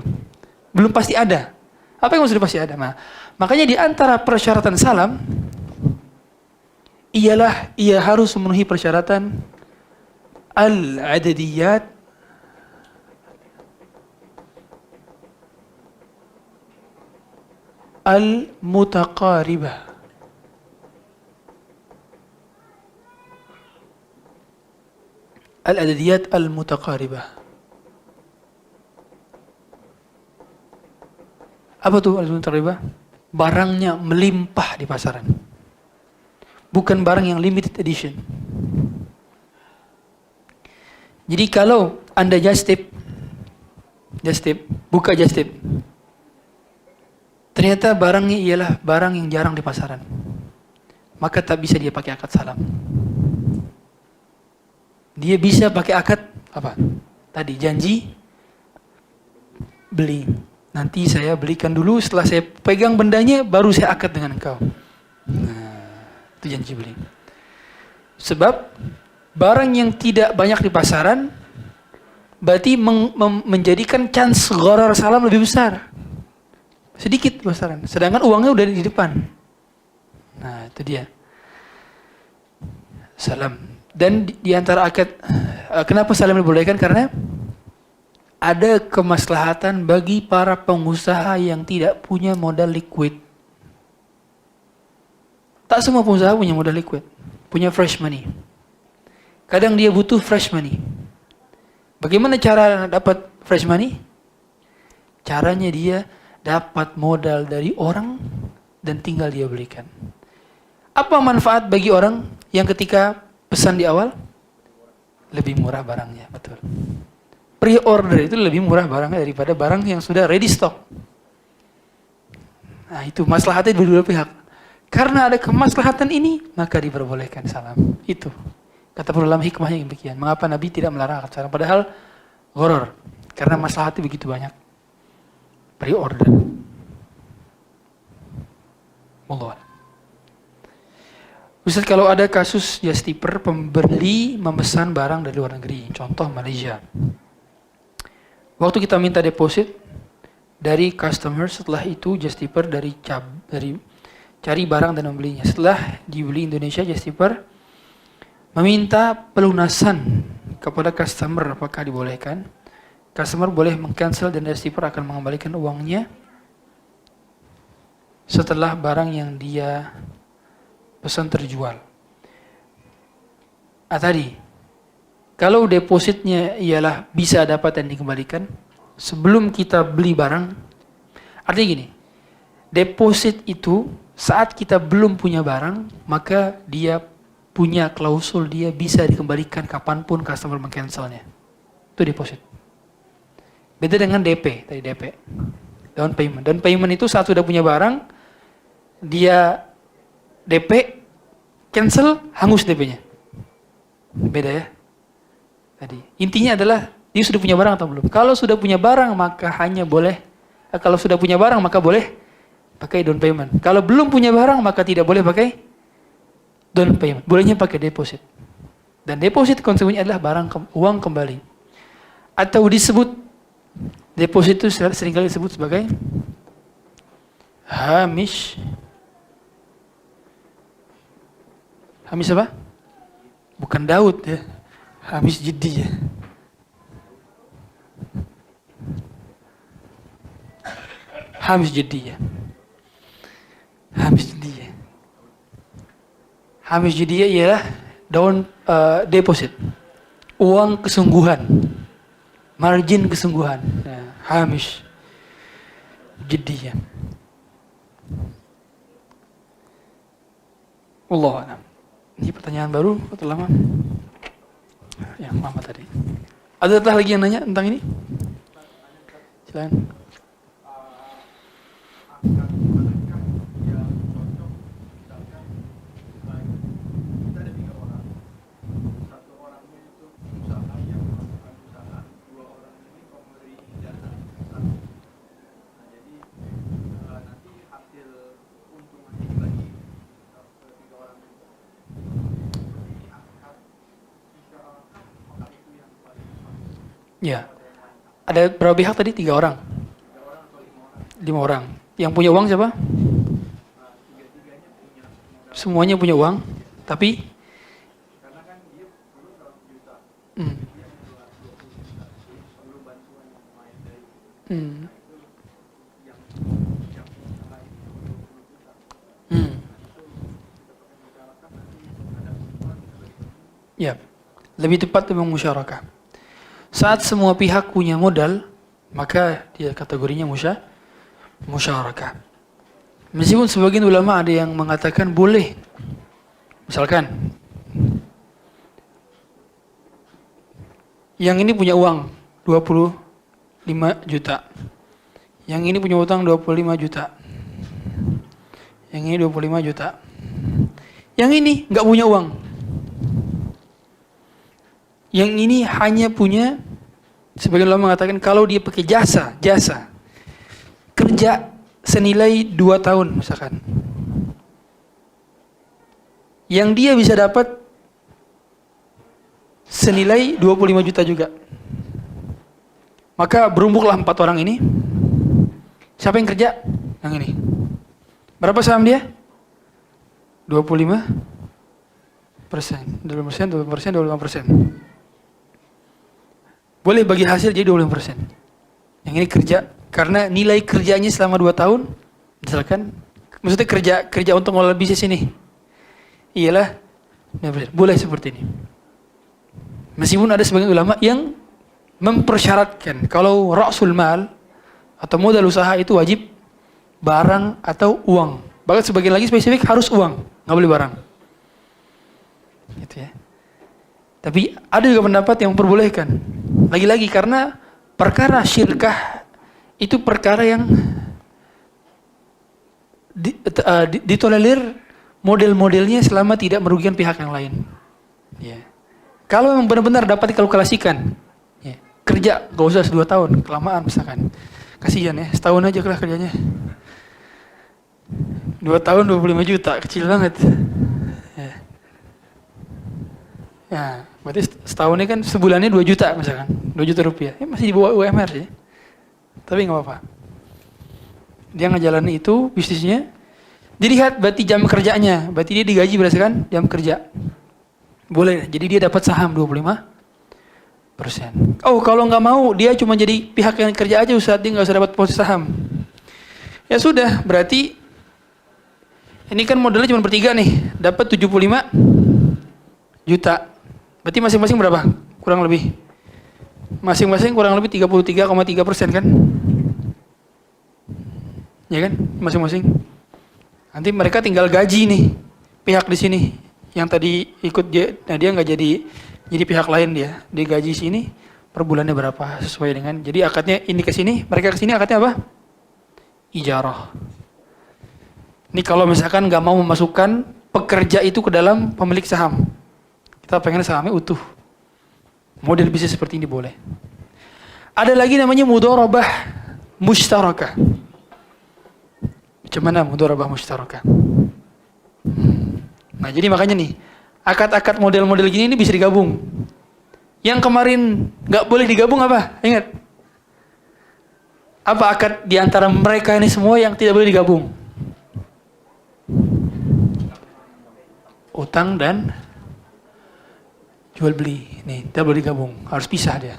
Speaker 1: Belum pasti ada. Apa yang sudah pasti ada? Nah, makanya di antara persyaratan salam ialah ia harus memenuhi persyaratan al-adadiyat al-mutaqaribah. Al-adadiyat al-mutaqaribah. Apa tuh al-mutaqaribah? Barangnya melimpah di pasaran. Bukan barang yang limited edition. Jadi kalau Anda just tip, buka just tip. Ternyata barangnya ialah barang yang jarang di pasaran. Maka tak bisa dia pakai akad salam. Dia bisa pakai akad apa? Tadi janji beli. Nanti saya belikan dulu, setelah saya pegang bendanya baru saya akad dengan engkau. Nah, itu janji beli. Sebab barang yang tidak banyak di pasaran berarti menjadikan chance gharar salam lebih besar. Sedikit di pasaran. Sedangkan uangnya udah di depan. Nah, itu dia. Salam. Dan di antara akad, kenapa salam dibolehkan? Karena ada kemaslahatan bagi para pengusaha yang tidak punya modal liquid. Tak semua pengusaha punya modal liquid, punya fresh money. Kadang dia butuh fresh money. Bagaimana cara dapat fresh money? Caranya dia dapat modal dari orang dan tinggal dia belikan. Apa manfaat bagi orang yang ketika pesan di awal? Lebih murah barangnya, betul. Pre-order itu lebih murah barangnya daripada barang yang sudah ready stock. Nah itu maslahatnya berdua pihak. Karena ada kemaslahatan ini, maka diperbolehkan salam. Itu. Kata ulama hikmahnya yang demikian. Mengapa Nabi tidak melarang salam? Padahal gharar. Karena maslahatnya begitu banyak. Pre-order. Allah. Ustaz, kalau ada kasus just tipper, pembeli memesan barang dari luar negeri. Contoh Malaysia. Waktu kita minta deposit dari customer, setelah itu just tipper dari cari barang dan membelinya. Setelah dibeli Indonesia, just tipper meminta pelunasan kepada customer, apakah dibolehkan? Customer boleh meng-cancel dan just tipper akan mengembalikan uangnya setelah barang yang dia pesan terjual. Tadi, kalau depositnya ialah bisa dapat dan dikembalikan sebelum kita beli barang, artinya gini, deposit itu saat kita belum punya barang, maka dia punya klausul dia bisa dikembalikan kapanpun customer meng-cancelnya. Itu deposit. Beda dengan DP, tadi DP. Down payment. Down payment itu saat sudah punya barang, dia DP, cancel, hangus DP-nya. Beda ya. Tadi. Intinya adalah dia sudah punya barang atau belum. Kalau sudah punya barang maka hanya boleh, kalau sudah punya barang maka boleh pakai down payment. Kalau belum punya barang maka tidak boleh pakai down payment. Bolehnya pakai deposit. Dan deposit konsekuensinya adalah uang kembali. Atau disebut deposit itu seringkali disebut sebagai hamish. Hamish apa? Bukan Daud ya. Hamish jiddi ya. Hamish jiddi ya. Hamish jiddi ya. Hamish jiddi ialah down deposit. Uang kesungguhan. Margin kesungguhan. Nah, hamish jiddi ya. Wallahu a'lam. Ini pertanyaan baru atau lama? Yang lama tadi. Ada lagi yang nanya tentang ini? Silakan. Ya, ada berapa pihak tadi? 3 orang? 5 orang. Yang punya uang siapa? Semuanya punya uang, tapi Ya, lebih tepat memang musyarakah. Saat semua pihak punya modal, maka dia kategorinya musyarakah. Meskipun sebagian ulama ada yang mengatakan boleh. Misalkan, yang ini punya uang 25 juta. Yang ini punya utang 25 juta. Yang ini 25 juta. Yang ini nggak punya uang. Yang ini hanya punya, sebagian ulama mengatakan kalau dia pakai jasa, kerja senilai 2 tahun misalkan. Yang dia bisa dapat senilai 25 juta juga. Maka berumbuklah 4 orang ini. Siapa yang kerja? Yang ini. Berapa saham dia? 25%. 25%. Boleh bagi hasil jadi 25%. Yang ini kerja, karena nilai kerjanya selama 2 tahun, misalkan, maksudnya kerja untuk mengelola bisnis ini, ialah 5%. Boleh seperti ini. Meskipun ada sebagian ulama yang mempersyaratkan kalau ra'sul mal atau modal usaha itu wajib barang atau uang. Bahkan sebagian lagi spesifik harus uang, nggak boleh barang. Gitu ya. Tapi ada juga pendapat yang memperbolehkan. Lagi-lagi karena perkara syirkah itu perkara yang ditolerir model-modelnya selama tidak merugikan pihak yang lain. Ya. Kalau memang benar-benar dapat dikalkulasikan, ya, kerja gak usah 2 tahun, kelamaan misalkan. Kasihan ya, setahun aja lah kerjanya. 2 tahun 25 juta, kecil banget. Ya. Ya, berarti setahunnya kan sebulannya 2 juta misalkan, 2 juta rupiah. Ya masih di bawah UMR sih. Tapi nggak apa-apa. Dia ngejalanin itu bisnisnya. Dilihat berarti jam kerjanya, berarti dia digaji berdasarkan jam kerja. Boleh, jadi dia dapat saham 25%. Oh, kalau nggak mau, dia cuma jadi pihak yang kerja aja Ustaz, dia nggak usah dapat posisi saham. Ya sudah, berarti ini kan modalnya cuma bertiga nih, dapat 75 juta. Berarti masing-masing berapa? Kurang lebih. Masing-masing kurang lebih 33,3% kan? Ya kan? Masing-masing. Nanti mereka tinggal gaji nih, pihak di sini. Yang tadi ikut dia, nah dia nggak jadi pihak lain dia gaji sini per bulannya berapa sesuai dengan. Jadi akadnya ini ke sini, mereka ke sini akadnya apa? Ijarah. Ini kalau misalkan nggak mau memasukkan pekerja itu ke dalam pemilik saham, kita pengen sahamnya utuh. Model bisnis seperti ini boleh. Ada lagi namanya mudharabah mushtarakah. Macam mana mudharabah mushtarakah? Nah, jadi makanya nih, akad-akad model-model gini ini bisa digabung. Yang kemarin nggak boleh digabung apa? Ingat? Apa akad di antara mereka ini semua yang tidak boleh digabung? Utang dan jual beli. Nih, tidak boleh digabung, harus pisah dia.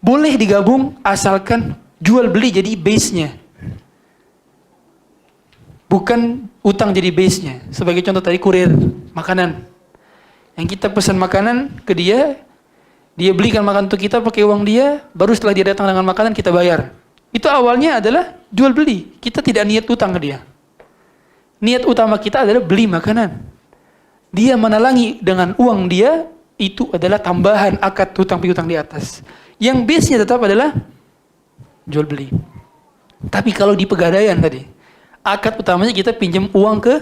Speaker 1: Boleh digabung asalkan jual beli jadi base-nya. Bukan utang jadi base-nya. Sebagai contoh tadi kurir makanan. Yang kita pesan makanan ke dia belikan makanan untuk kita pakai uang dia, baru setelah dia datang dengan makanan kita bayar. Itu awalnya adalah jual beli. Kita tidak niat utang ke dia. Niat utama kita adalah beli makanan. Dia menalangi dengan uang dia, itu adalah tambahan akad hutang piutang di atas. Yang base-nya tetap adalah jual beli. Tapi kalau di pegadaian tadi, akad utamanya kita pinjam uang ke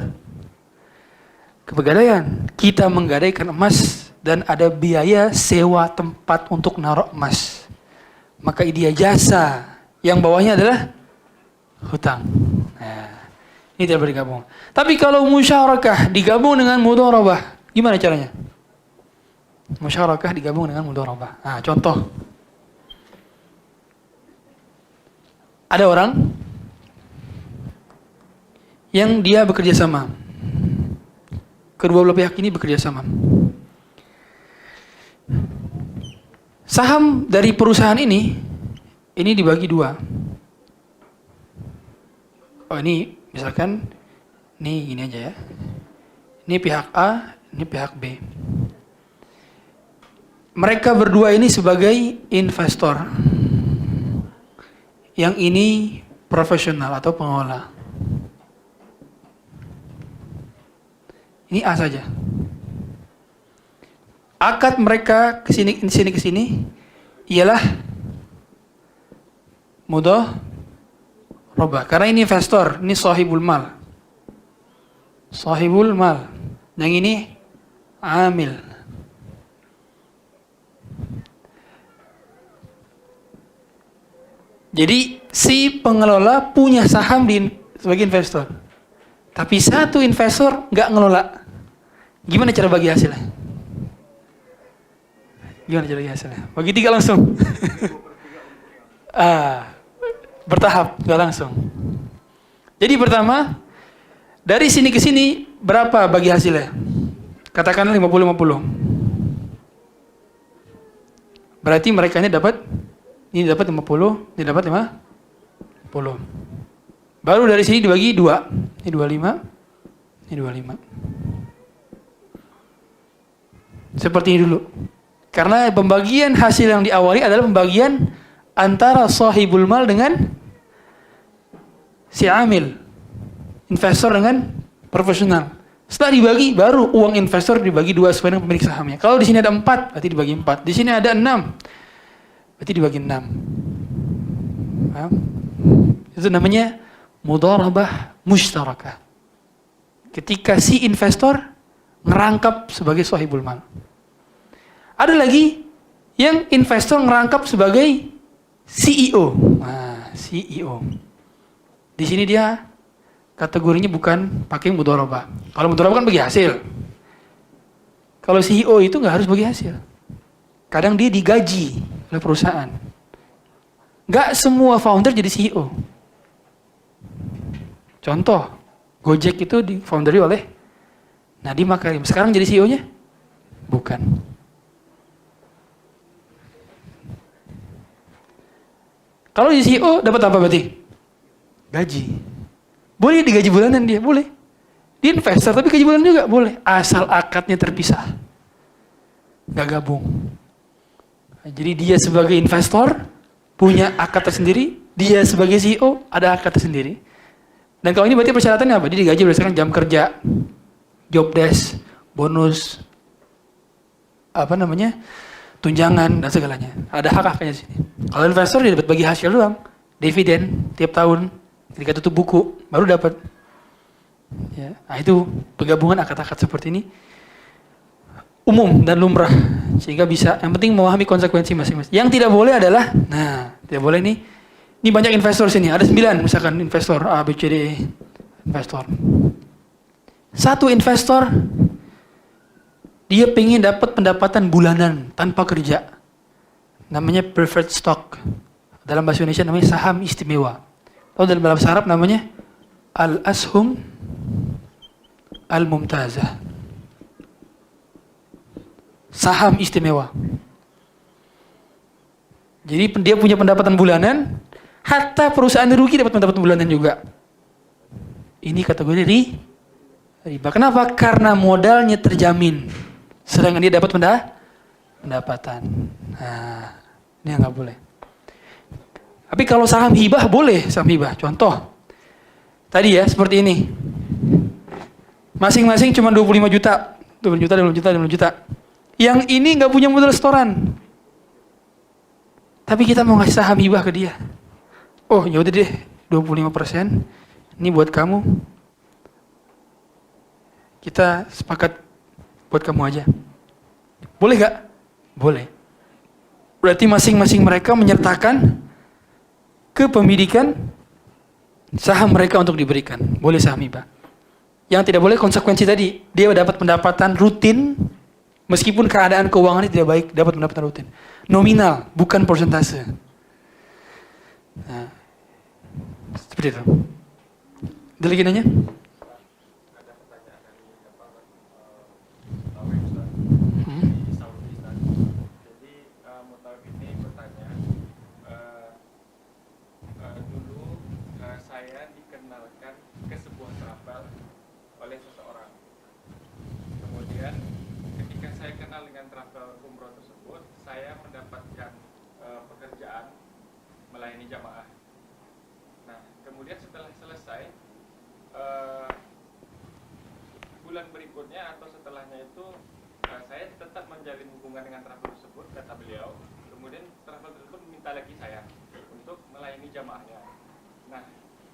Speaker 1: pegadaian. Kita menggadaikan emas dan ada biaya sewa tempat untuk naruh emas. Maka dia jasa. Yang bawahnya adalah hutang. Nah, ini tidak boleh digabung. Tapi kalau musyarakah digabung dengan mudharabah, gimana caranya? Musyarakah digabung dengan mudharabah. Nah, contoh. Ada orang yang dia bekerja sama. Kedua belah pihak ini bekerja sama. Saham dari perusahaan ini dibagi 2. Oh, ini misalkan ini gini aja ya. Ini pihak A, ini pihak B. Mereka berdua ini sebagai investor. Yang ini profesional atau pengelola. Ini A saja. Akad mereka ke sini ialah mudharabah. Karena ini investor, ini sahibul mal. Sahibul mal. Yang ini amil. Jadi si pengelola punya saham sebagai investor. Tapi satu investor nggak ngelola. Gimana cara bagi hasilnya? Gimana cara bagi hasilnya? Bagi 3 langsung. Bertahap, nggak langsung. Jadi pertama, dari sini ke sini berapa bagi hasilnya? Katakanlah 50-50. Berarti mereka ini dapat 50, ini dapat 50. Baru dari sini dibagi 2. Ini 25, ini 25. Seperti ini dulu. Karena pembagian hasil yang diawali adalah pembagian antara sahibul mal dengan si amil. Investor dengan profesional. Setelah dibagi, baru uang investor dibagi 2 sesuai dengan pemilik sahamnya. Kalau di sini ada 4, berarti dibagi 4. Di sini ada 6, berarti dibagi 6. Paham? Itu namanya mudharabah mushtarakah. Ketika si investor ngerangkap sebagai sahibul mal. Ada lagi yang investor ngerangkap sebagai CEO. Nah, CEO. Di sini dia kategorinya bukan pakai mudharabah. Kalau mudharabah kan bagi hasil. Kalau CEO itu nggak harus bagi hasil. Kadang dia digaji oleh perusahaan. Nggak semua founder jadi CEO. Contoh, Gojek itu di-founderi oleh Nadiem Makarim. Sekarang jadi CEO-nya? Bukan. Kalau jadi CEO dapat apa berarti? Gaji. Boleh digaji bulanan dia, boleh. Dia investor tapi gaji bulanan juga boleh. Asal akadnya terpisah. Gak gabung. Nah, jadi dia sebagai investor punya akad tersendiri, dia sebagai CEO ada akad tersendiri. Dan kalau ini berarti persyaratannya apa? Dia digaji berdasarkan jam kerja, job desk, bonus, tunjangan dan segalanya. Ada hak-haknya di sini. Kalau investor dia dapat bagi hasil doang, dividen tiap tahun, ketika tutup buku baru dapat. Ya, nah itu penggabungan akad-akad seperti ini umum dan lumrah sehingga bisa. Yang penting memahami konsekuensi masing-masing. Yang tidak boleh adalah, tidak boleh nih. Ini banyak investor sini, ada 9 misalkan investor A, B, C, D, investor. Satu investor dia pengen dapat pendapatan bulanan tanpa kerja. Namanya preferred stock. Dalam bahasa Indonesia namanya saham istimewa. Atau dalam bahasa Arab namanya al-ashum al-mumtazah. Saham istimewa. Jadi dia punya pendapatan bulanan, hatta perusahaan rugi dapat pendapatan bulanan juga. Ini kategori riba. Kenapa? Karena modalnya terjamin. Sedangkan dia dapat pendapatan. Nah, ini yang nggak boleh. Tapi kalau saham hibah boleh, saham hibah. Contoh, tadi ya seperti ini. Masing-masing cuma 25 juta. 20 juta, 20 juta, 20 juta. Yang ini nggak punya modal setoran. Tapi kita mau ngasih saham hibah ke dia. Oh ya udah deh, 25%. Ini buat kamu. Kita sepakat buat kamu aja. Boleh gak? Boleh. Berarti masing-masing mereka menyertakan kepemilikan saham mereka untuk diberikan. Boleh saham hibah. Yang tidak boleh konsekuensi tadi. Dia dapat pendapatan rutin, meskipun keadaan keuangannya tidak baik, dapat pendapatan rutin. Nominal, bukan persentase. Nah, seperti itu. Ada lagi nanya?
Speaker 2: Ada pertanyaan dari Mutawif di Saudi. Jadi Mutawif ini bertanya, dulu saya dikenalkan ke sebuah travel oleh seseorang. Kemudian ketika saya kenal dengan travel umroh tersebut, saya mendapatkan pekerjaan melayani jamaah. Nah, kemudian setelah selesai, bulan berikutnya atau setelahnya itu saya tetap menjalin hubungan dengan travel tersebut, kata beliau. Kemudian travel tersebut meminta lagi saya untuk melayani jamaahnya. Nah,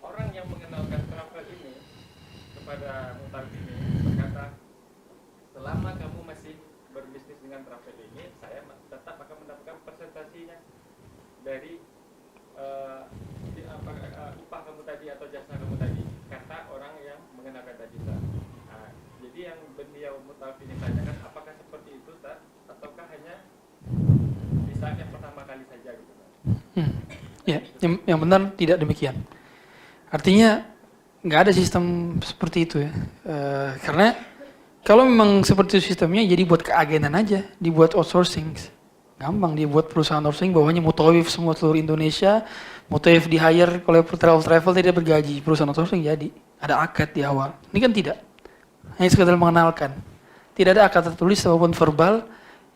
Speaker 2: orang yang mengenalkan travel ini kepada Mutawif ini berkata, selama kamu masih berbisnis dengan travel ini, saya tetap akan mendapatkan persentasinya dari upah kamu tadi atau jasa kamu tadi, kata orang yang mengenakan tadi. Nah, jadi yang beliau Mutawif ini tanyakan, apakah seperti itu, Ustaz? Ataukah hanya di saat yang pertama kali saja gitu?
Speaker 1: Ya, yang benar tidak demikian. Artinya nggak ada sistem seperti itu ya. Karena kalau memang seperti itu sistemnya, jadi buat keagenan aja, dibuat outsourcing. Gampang dia buat perusahaan outsourcing, bawahnya Mutawif semua seluruh Indonesia. Mutawif di hire oleh travel tidak bergaji, perusahaan outsourcing jadi ada akad di awal. Ini kan tidak, hanya sekedar mengenalkan. Tidak ada akad tertulis maupun verbal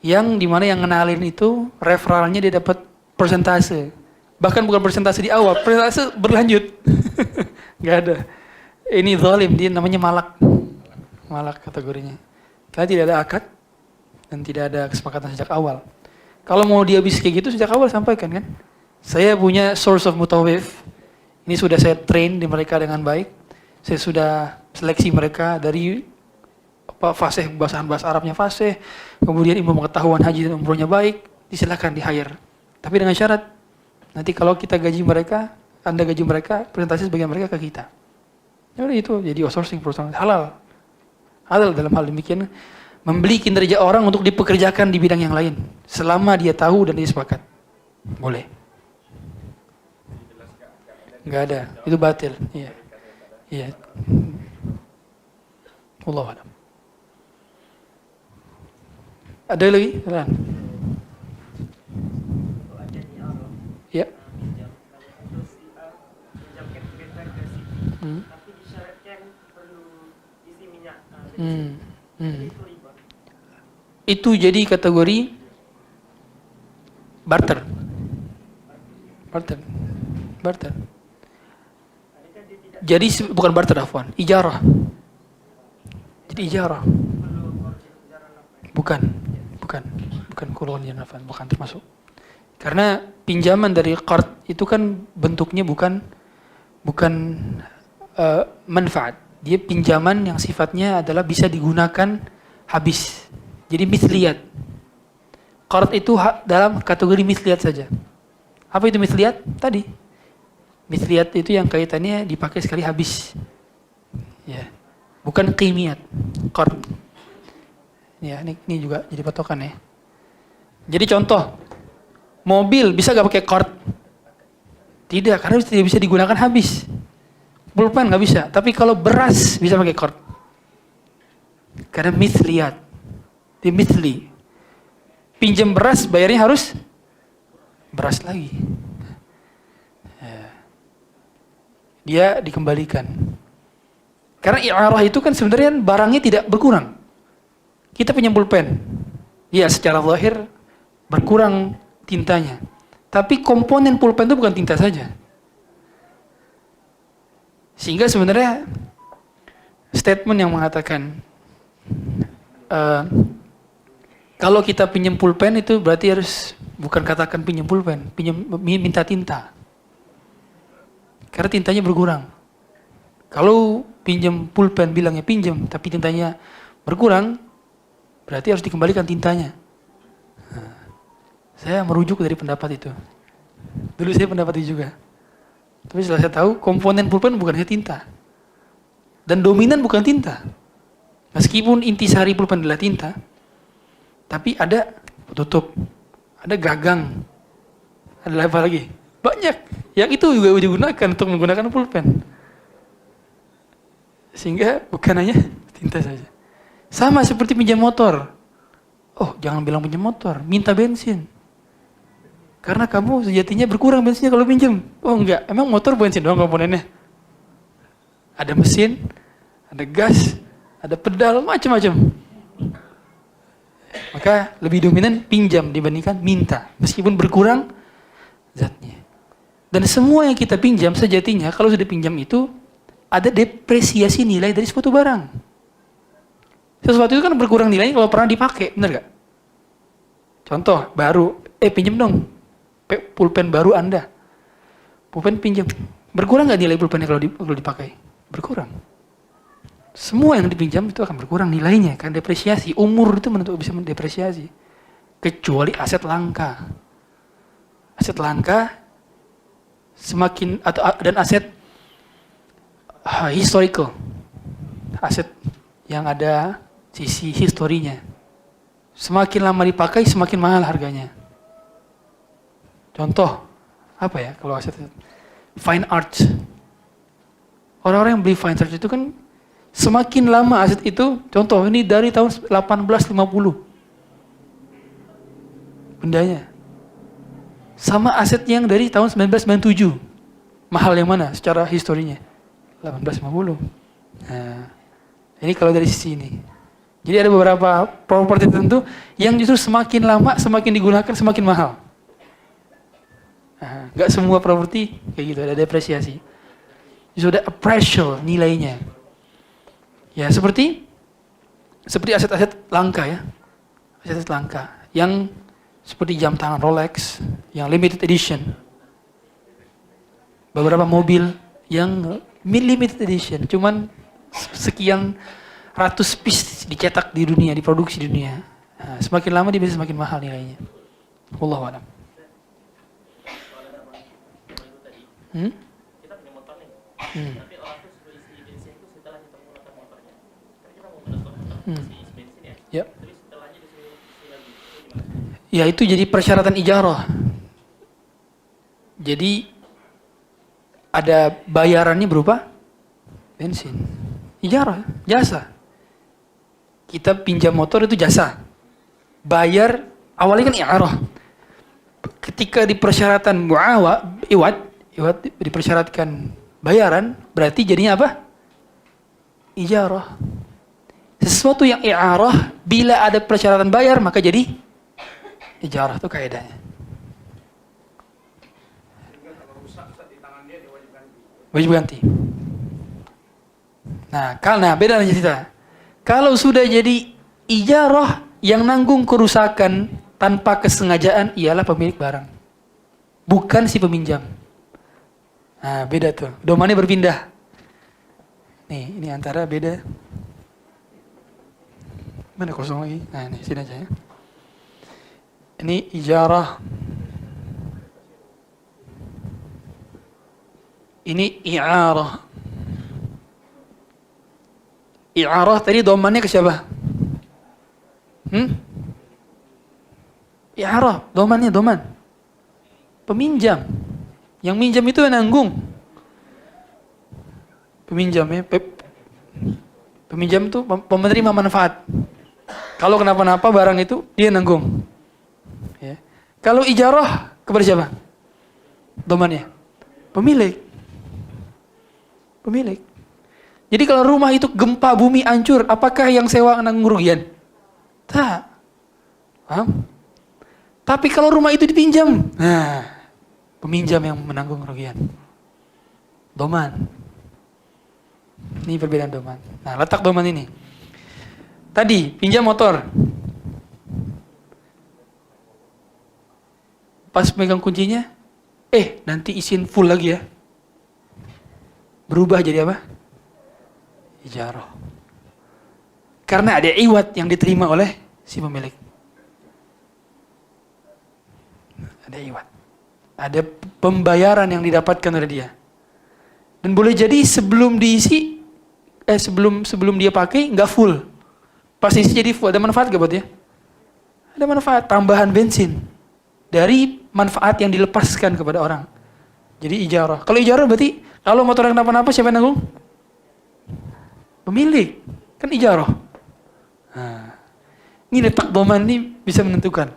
Speaker 1: yang dimana yang ngenalin itu referralnya dia dapat persentase. Bahkan bukan persentase di awal, persentase berlanjut. Gak ada. Ini zalim, dia namanya malak. Malak kategorinya. Karena tidak ada akad dan tidak ada kesepakatan sejak awal. Kalau mau dia bisa kayak gitu sejak awal sampaikan kan. Saya punya source of mutawif. Ini sudah saya train di mereka dengan baik. Saya sudah seleksi mereka dari fasih, bahasa Arabnya fasih, kemudian ilmu pengetahuan haji dan umrohnya baik, disilakan di hire. Tapi dengan syarat, nanti kalau kita gaji mereka, Anda gaji mereka, presentasi sebagian mereka ke kita. Ya udah itu, jadi outsourcing perusahaan halal. Halal dalam hal demikian, membeli kinerja orang untuk dipekerjakan di bidang yang lain, selama dia tahu dan dia sepakat. Boleh. Enggak ada, itu batil. Iya. Iya. Wallahu a'lam. Ada lagi? Ran. Ya.
Speaker 3: Tapi disyaratkan perlu isi minyak.
Speaker 1: Itu jadi kategori barter. Jadi bukan barter, afwan, ijarah. Jadi ijarah. Bukan qurun janafan, bukan termasuk. Karena pinjaman dari qard itu kan bentuknya bukan manfaat. Dia pinjaman yang sifatnya adalah bisa digunakan habis. Jadi misliyat. Qard itu dalam kategori misliyat saja. Apa itu misliyat? Tadi. Misliyat itu yang kaitannya dipakai sekali habis. Ya. Bukan qimiyat. Qard. Ya, ini juga jadi patokan ya. Jadi contoh, mobil bisa gak pakai qard? Tidak, karena tidak bisa digunakan habis. Pulpen nggak bisa, tapi kalau beras bisa pakai qard. Karena misliyat, di misli. Pinjam beras, bayarnya harus beras lagi. Dia dikembalikan. Karena i'arah itu kan sebenarnya barangnya tidak berkurang. Kita pinjam pulpen, ya secara zahir berkurang tintanya. Tapi komponen pulpen itu bukan tinta saja. Sehingga sebenarnya statement yang mengatakan kalau kita pinjam pulpen itu berarti harus bukan katakan pinjam pulpen, minta tinta. Karena tintanya berkurang. Kalau pinjam pulpen bilangnya pinjam tapi tintanya berkurang, berarti harus dikembalikan tintanya. Saya merujuk dari pendapat itu. Dulu saya pendapat itu juga. Tapi setelah saya tahu komponen pulpen bukan hanya tinta. Dan dominan bukan tinta. Meskipun intisari pulpen adalah tinta, tapi ada tutup, ada gagang, ada apa lagi? Banyak. Yang itu juga digunakan untuk menggunakan pulpen. Sehingga bukan hanya tinta saja. Sama seperti pinjam motor. Oh, jangan bilang pinjam motor, minta bensin. Karena kamu sejatinya berkurang bensinnya kalau pinjam. Oh enggak, emang motor bensin doang komponennya? Ada mesin, ada gas, ada pedal, macam-macam. Maka lebih dominan pinjam dibandingkan minta. Meskipun berkurang zatnya. Dan semua yang kita pinjam sejatinya, kalau sudah pinjam itu, ada depresiasi nilai dari suatu barang. Sesuatu itu kan berkurang nilainya kalau pernah dipakai, benar gak? Contoh, baru, pinjam dong. Pulpen baru Anda. Pulpen pinjam. Berkurang gak nilai pulpennya kalau dipakai? Berkurang. Semua yang dipinjam itu akan berkurang nilainya, kan depresiasi. Umur itu bisa mendepresiasi. Kecuali aset langka. Aset langka semakin dan aset historical. Aset yang ada sisi historinya. Semakin lama dipakai, semakin mahal harganya. Contoh, apa ya kalau aset fine arts. Orang-orang yang beli fine arts itu kan semakin lama aset itu, contoh ini dari tahun 1850 bendanya. Sama aset yang dari tahun 1997. Mahal yang mana secara historinya? 1850. Nah, ini kalau dari sisi ini. Jadi ada beberapa properti tertentu yang justru semakin lama, semakin digunakan, semakin mahal. Nah, nggak semua properti kayak gitu, ada depresiasi. Justru ada appraisal nilainya. Ya seperti aset-aset langka ya. Aset-aset langka. Yang seperti jam tangan Rolex, yang limited edition. Beberapa mobil yang limited edition, cuman sekian ratus piece dicetak di dunia, diproduksi di dunia. Nah, semakin lama dia bisa semakin mahal nilainya. Wallahu a'lam.
Speaker 3: Kita punya motor nih, tapi orang tuh suruh isi bensin itu setelah kita menggunakan motornya. Kan kita mau menggunakan motor, isi bensin ya.
Speaker 1: Ya.
Speaker 3: Terus setelahnya disuruh isi lagi. Itu gimana?
Speaker 1: Ya itu jadi persyaratan ijarah. Jadi ada bayarannya berupa bensin. Ijarah, jasa. Kita pinjam motor itu jasa. Bayar awalnya kan i'arah. Ketika di persyaratan iwad dipersyaratkan bayaran, berarti jadinya apa? Ijarah. Sesuatu yang i'arah bila ada persyaratan bayar maka jadi ijarah, itu kaidahnya. Wajib ganti. Nah, karena beda dengan cerita. Kalau sudah jadi ijarah, yang nanggung kerusakan tanpa kesengajaan ialah pemilik barang, bukan si peminjam. Nah, beda tuh. Domainnya berpindah. Nih, ini antara beda. Mana kosong lagi? Nah, ini sini aja ya. Ini ijarah. Ini i'arah. I'arah tadi domannya ke siapa? I'arah, doman. Peminjam. Yang minjam itu yang nanggung. Peminjam ya. Peminjam itu penerima manfaat. Kalau kenapa-napa barang itu dia nanggung. Ya. Kalau ijarah kepada siapa? Domannya. Pemilik. Jadi kalau rumah itu gempa bumi hancur, apakah yang sewa nanggung kerugian? Tak. Paham? Tapi kalau rumah itu dipinjam, nah, peminjam yang menanggung kerugian. Doman. Ini perbedaan doman. Nah, letak doman ini. Tadi pinjam motor. Pas megang kuncinya, nanti isiin full lagi ya. Berubah jadi apa? Ijarah. Karena ada iwat yang diterima oleh si pemilik. Ada iwat. Ada pembayaran yang didapatkan oleh dia. Dan boleh jadi sebelum diisi, sebelum dia pakai nggak full. Pas isi jadi full, ada manfaat gak buat dia? Ada manfaat, tambahan bensin. Dari manfaat yang dilepaskan kepada orang. Jadi ijarah. Kalau ijarah berarti kalau motor yang kenapa-napa siapa yang nanggung? Pemilik. Kan ijarah. Nah, ini letak doman ini bisa menentukan.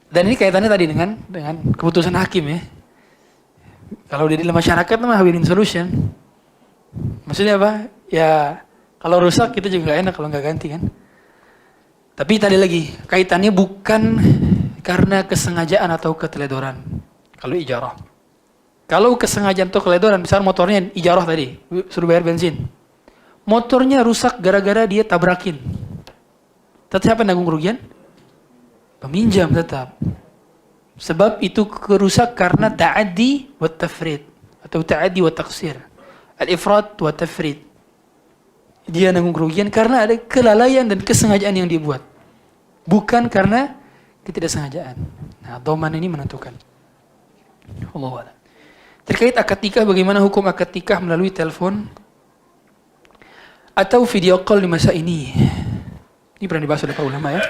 Speaker 1: Dan ini kaitannya tadi dengan keputusan hakim ya. Kalau di dalam masyarakat mah win-win solution. Maksudnya apa? Ya kalau rusak kita juga gak enak kalau nggak ganti kan. Tapi tadi lagi kaitannya bukan karena kesengajaan atau keteledoran. Kalau ijarah. Kalau kesengajaan atau keteledoran, misalnya motornya ijarah tadi, suruh bayar bensin. Motornya rusak gara-gara dia tabrakin. Tetap siapa yang nanggung kerugian? Peminjam tetap. Sebab itu kerusak karena ta'addi wa tafrid atau ta'addi wa taqsir. Al-ifrat wa tafrid. Dia nanggung kerugian karena ada kelalaian dan kesengajaan yang dia buat. Bukan karena ketidaksengajaan. Nah, doman ini menentukan. Allahu a'lam. Terkait akad nikah, bagaimana hukum akad nikah melalui telepon atau video call di masa ini? Ini pernah dibahas oleh para ulama ya.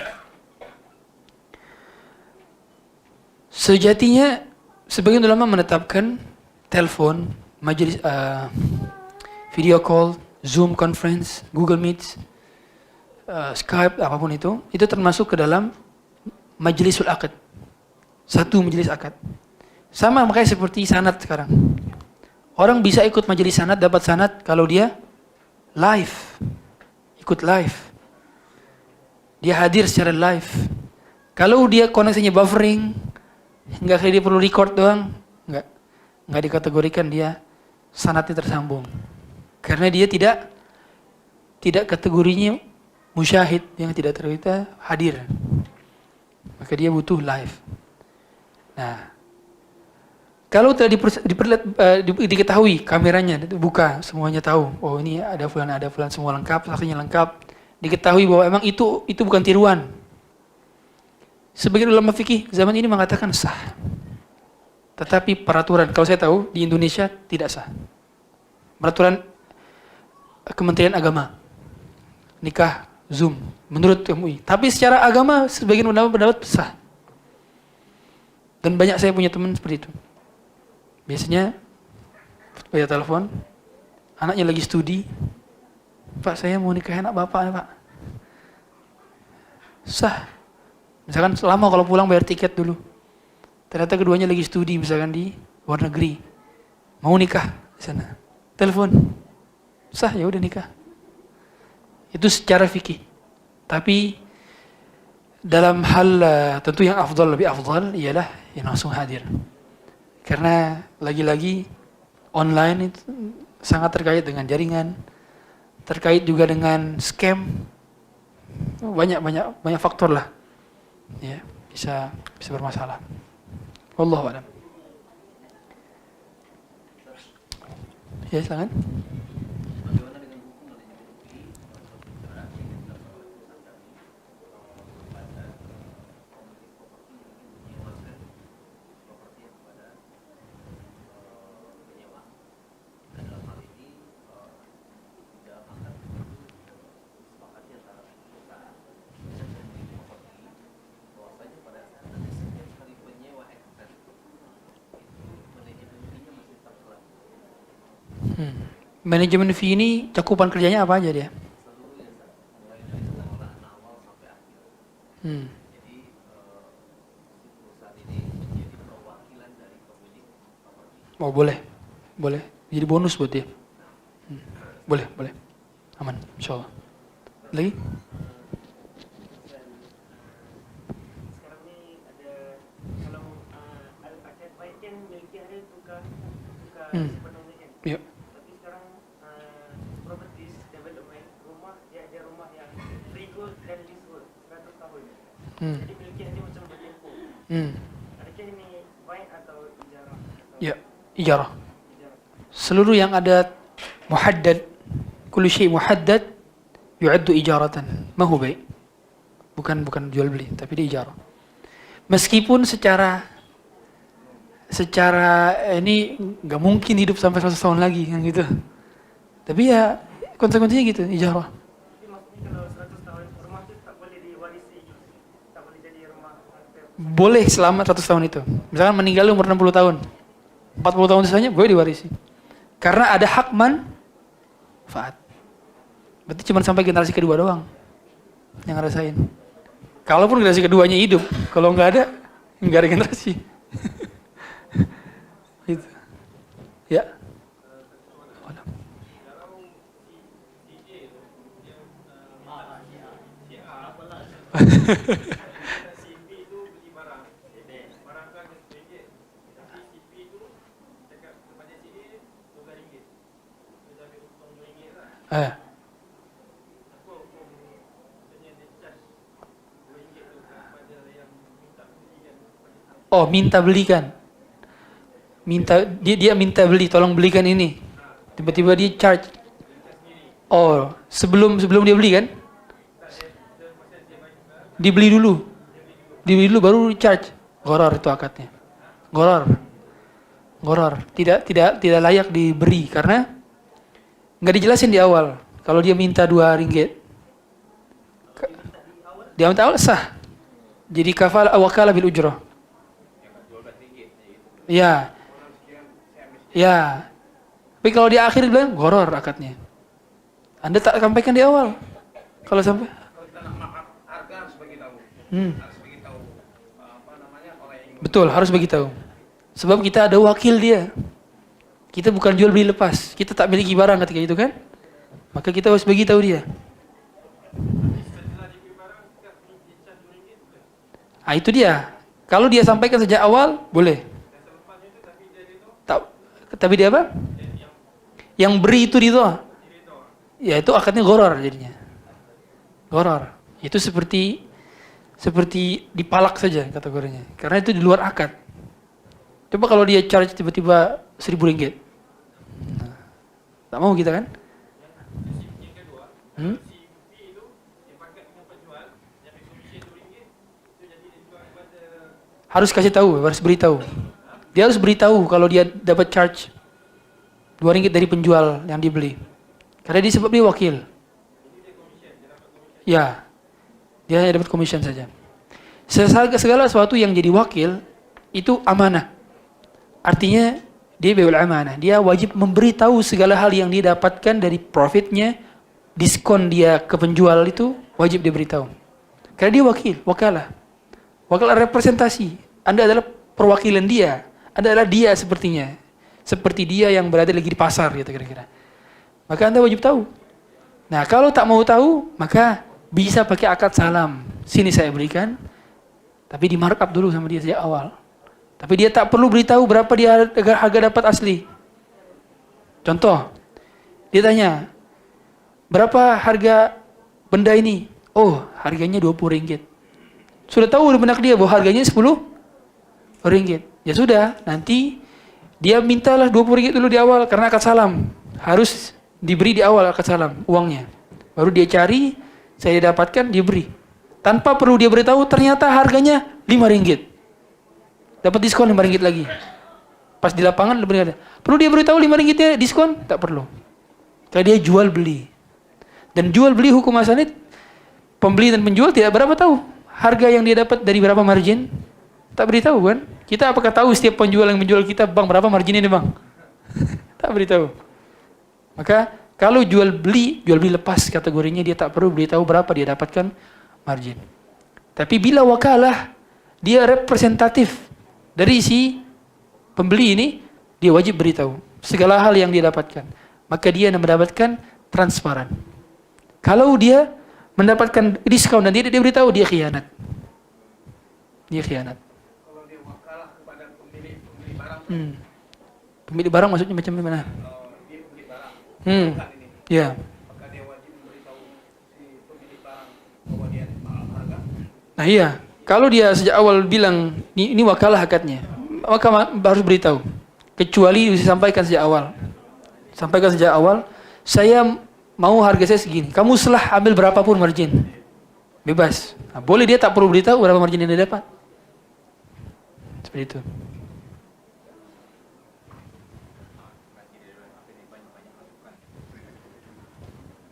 Speaker 1: Sejatinya sebagian ulama menetapkan telepon, majelis video call, Zoom conference, Google Meet, Skype, apapun itu termasuk ke dalam majlisul akad. Satu majelis akad. Sama makanya seperti sanad sekarang. Orang bisa ikut majelis sanad, dapat sanad kalau dia live. ikut live. Dia hadir secara live. Kalau dia koneksinya buffering, nggak kayak dia perlu record doang, nggak dikategorikan dia sanatnya tersambung. Karena dia tidak kategorinya musyahid yang tidak terlihat hadir. Maka dia butuh live. Nah, kalau telah diketahui kameranya, buka, semuanya tahu. Oh ini ada fulan, semua lengkap, saksinya lengkap. Diketahui bahwa emang itu bukan tiruan. Sebagian ulama fikih zaman ini mengatakan sah. Tetapi peraturan, kalau saya tahu di Indonesia tidak sah. Peraturan Kementerian Agama, nikah Zoom, menurut MUI. Tapi secara agama sebagian ulama pendapat sah. Dan banyak saya punya teman seperti itu. Biasanya via telepon, anaknya lagi studi, Pak saya mau nikah anak bapak Pak. Sah. Misalkan selama kalau pulang bayar tiket dulu. Ternyata keduanya lagi studi misalkan di luar negeri. Mau nikah di sana. Telepon. Sah, ya udah nikah. Itu secara fikih. Tapi dalam hal tentu yang lebih afdal ialah yang langsung hadir. Karena lagi-lagi online itu sangat terkait dengan jaringan, terkait juga dengan scam. Banyak faktor lah. Ya, bisa bermasalah. Wallahu a'lam. Ya, silakan. Manajemen fee ini cakupan kerjanya apa aja dia? Oh boleh. Jadi bonus buat dia. Boleh. Aman, insyaallah. Lagi?
Speaker 3: Sekarang ini ada kalau ada baiknya memiliki ada tukar sepenuhnya kan.
Speaker 1: Iya.
Speaker 3: Tapi sekarang properties development rumah dia ada rumah yang freehold dan leasehold 100 tahun. Jadi miliki ada macam berlimpah. Adakah ini baik atau ijarah?
Speaker 1: Ya, ijarah. Seluruh yang ada muhaddad, kullu syai' muhaddad yu'addu ijaratan. Ma huwa bai'. Bukan jual beli, tapi dia ijarah. Meskipun secara ini nggak mungkin hidup sampai 100 tahun lagi kan gitu. Tapi ya konsekuensinya gitu, ijarah.
Speaker 3: Jadi maksudnya kalau 100 tahun rumah itu tak boleh diwarisi, tak boleh jadi rumah.
Speaker 1: Boleh selama 100 tahun itu. Misalkan meninggal umur 60 tahun. 40 tahun sisanya boleh diwarisi. Karena ada hak manfaat. Berarti cuma sampai generasi kedua doang yang ngerasain. Kalaupun generasi keduanya hidup, kalau nggak ada generasi. Gitu. Ya. Oh, minta belikan. Dia minta beli, tolong belikan ini. Tiba-tiba dia charge. Oh, sebelum dia beli kan? Dibeli dulu baru charge. Gharar itu akadnya. Gharar. Tidak layak diberi karena nggak dijelasin di awal. Kalau dia minta 2 ringgit. Dia minta awal sah. Jadi kafal wakala bil ujrah. Ya. Tapi kalau di akhir bilang gharar akadnya. Anda tak sampaikan di awal. Kalau sampai
Speaker 4: harga harus bagi tahu.
Speaker 1: Betul, harus bagi tahu. Sebab kita ada wakil dia. Kita bukan jual beli lepas. Kita tak miliki barang ketika itu kan? Maka kita harus bagi tahu dia. Nah, itu dia. Kalau dia sampaikan sejak awal, boleh. Tapi dia apa? Yang beri itu ditolak. Ya itu akadnya gharar jadinya. Gharar. Itu seperti dipalak saja kategorinya. Karena itu di luar akad. Coba kalau dia charge tiba-tiba 1.000 ringgit. Nah, tak mau kita kan?
Speaker 2: Yang kedua, si fee itu dipakai dengan penjual, yang komisi RM1 itu jadi dijual kepada
Speaker 1: Harus kasih tahu, harus beritahu. Dia harus beritahu kalau dia dapat charge RM2 dari penjual yang dibeli. Karena dia sebab dia wakil. Ya, dia hanya dapat commission saja. Segala sesuatu yang jadi wakil itu amanah. Artinya dia bai'ul amanah. Dia wajib memberitahu segala hal yang dia dapatkan dari profitnya, diskon dia ke penjual itu wajib dia beritahu. Karena dia wakil, wakalah. Wakalah representasi. Anda adalah perwakilan dia. Anda adalah dia sepertinya. Seperti dia yang berada lagi di pasar gitu kira-kira. Maka Anda wajib tahu. Nah, kalau tak mau tahu, maka bisa pakai akad salam. Sini saya berikan, tapi di markup dulu sama dia sejak awal. Tapi dia tak perlu beritahu berapa dia harga dapat asli. Contoh, dia tanya, berapa harga benda ini? Oh, harganya RM20. Sudah tahu di benak dia bahwa harganya RM10. Ya sudah, nanti dia mintalah RM20 dulu di awal karena akad salam. Harus diberi di awal akad salam uangnya. Baru dia cari, saya dapatkan, dia beri. Tanpa perlu dia beritahu ternyata harganya RM5. Dapat diskon RM5 lagi. Pas di lapangan lebih ada. Perlu dia beritahu RM5 diskon? Tak perlu. Karena dia jual beli. Dan jual beli hukum asalnya pembeli dan penjual tidak berapa tahu harga yang dia dapat dari berapa margin. Tak beritahu kan? Kita apakah tahu setiap penjual yang menjual kita, bang berapa margin ini bang? Tak beritahu. Maka kalau jual beli lepas kategorinya dia tak perlu beritahu berapa dia dapatkan margin. Tapi bila wakalah dia representatif dari si pembeli ini, dia wajib beritahu segala hal yang dia dapatkan. Maka dia mendapatkan transparan. Kalau dia mendapatkan diskon dan tidak dia beritahu, dia khianat. Dia khianat.
Speaker 4: Kalau dia wakalah kepada pemilik barang,
Speaker 1: Pemilik barang maksudnya macam mana?
Speaker 4: dia pemilik barang. Bukan ini.
Speaker 1: Ya.
Speaker 4: Maka dia wajib memberitahu si pemilik barang bahwa dia mahal harga.
Speaker 1: Nah iya. Kalau dia sejak awal bilang ini wakalah akadnya, maka harus beritahu. Kecuali disampaikan sejak awal. Sampaikan sejak awal, saya mau harga saya segini. Kamu setelah ambil berapapun margin. Bebas. Nah, boleh dia tak perlu beritahu berapa margin yang dia dapat. Seperti itu.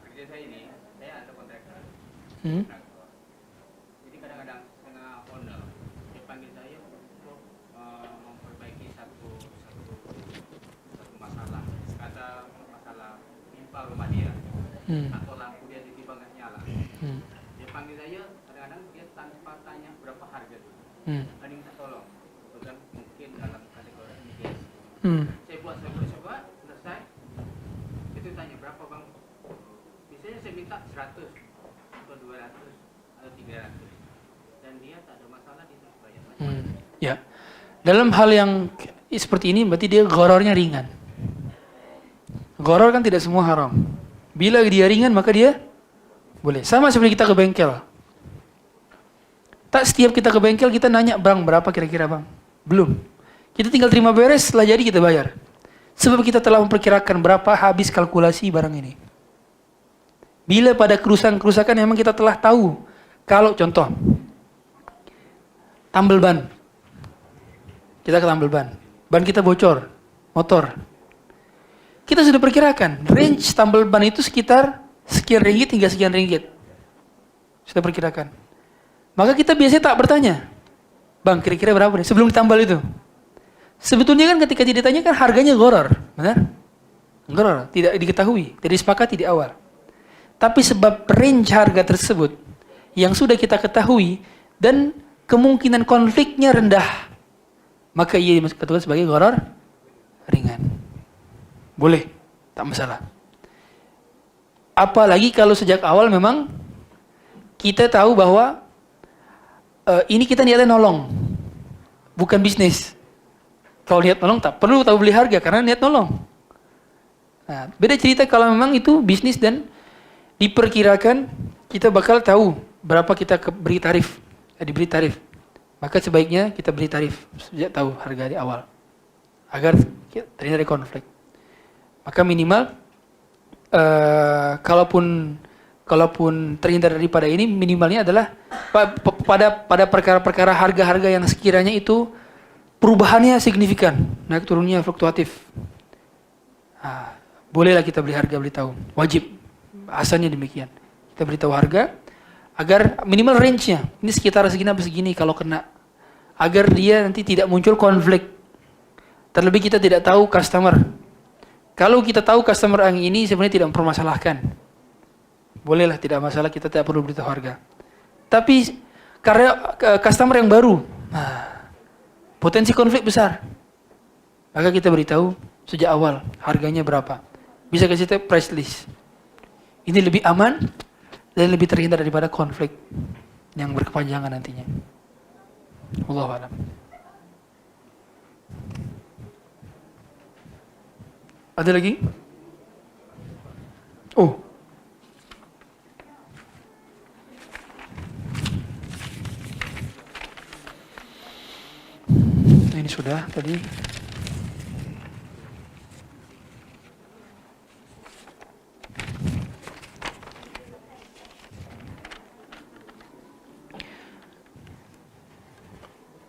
Speaker 5: Kerja saya ini, saya ada kontraktor. Jadi kadang-kadang setengah owner dia panggil saya untuk memperbaiki satu masalah. Kata masalah pipa rumah dia atau lampu dia tiba-tiba nggak nyala. Dia panggil saya, kadang-kadang dia tanpa tanya berapa harga itu. Ada minta tolong, itu kan mungkin dalam kategori ini. Saya buat, selesai. Itu tanya berapa bang? Biasanya saya minta 100 atau 200 atau 300 dan dia tak ada masalah, dia tak bayar.
Speaker 1: Ya. Dalam hal yang seperti ini berarti dia gharornya ringan. Gharar kan tidak semua haram. Bila dia ringan maka dia boleh. Sama seperti kita ke bengkel. Tak setiap kita ke bengkel kita nanya bang berapa kira-kira bang. Belum. Kita tinggal terima beres, setelah jadi kita bayar. Sebab kita telah memperkirakan berapa habis kalkulasi barang ini. Bila pada kerusakan memang kita telah tahu. Kalau contoh, tambal ban. Kita ke tambal ban. Ban kita bocor, motor. Kita sudah perkirakan, range tambal ban itu sekitar sekian ringgit hingga sekian ringgit. Sudah perkirakan. Maka kita biasanya tak bertanya, bang kira-kira berapa nih sebelum ditambal itu. Sebetulnya kan ketika ditanya kan harganya gharar, benar? Gharar, tidak diketahui, tidak disepakati di awal. Tapi sebab range harga tersebut yang sudah kita ketahui dan kemungkinan konfliknya rendah, maka ia dikatakan sebagai gharar ringan. Boleh, tak masalah. Apalagi kalau sejak awal memang kita tahu bahwa ini kita niatnya nolong, bukan bisnis. Kalau niat nolong tak perlu tahu beli harga karena niat nolong. Nah, beda cerita kalau memang itu bisnis dan diperkirakan kita bakal tahu berapa kita beri tarif, diberi tarif. Maka sebaiknya kita beri tarif sejak tahu harga di awal agar terhindar dari konflik. Maka minimal kalaupun terhindar daripada ini, minimalnya adalah pada perkara-perkara harga-harga yang sekiranya itu perubahannya signifikan, naik turunnya fluktuatif. Bolehlah kita beli harga, beli tahu. Wajib, asalnya demikian. Kita beritahu harga agar minimal range-nya. Ini sekitar segini sampai segini kalau kena. Agar dia nanti tidak muncul konflik. Terlebih kita tidak tahu customer. Kalau kita tahu customer yang ini sebenarnya tidak mempermasalahkan. Bolehlah, tidak masalah, kita tidak perlu beritahu harga. Tapi karena customer yang baru, potensi konflik besar. Maka kita beritahu sejak awal harganya berapa. Bisa kasih tahu price list. Ini lebih aman dan lebih terhindar daripada konflik yang berkepanjangan nantinya. Wallahu a'lam. Ada lagi? Oh. Ini sudah tadi.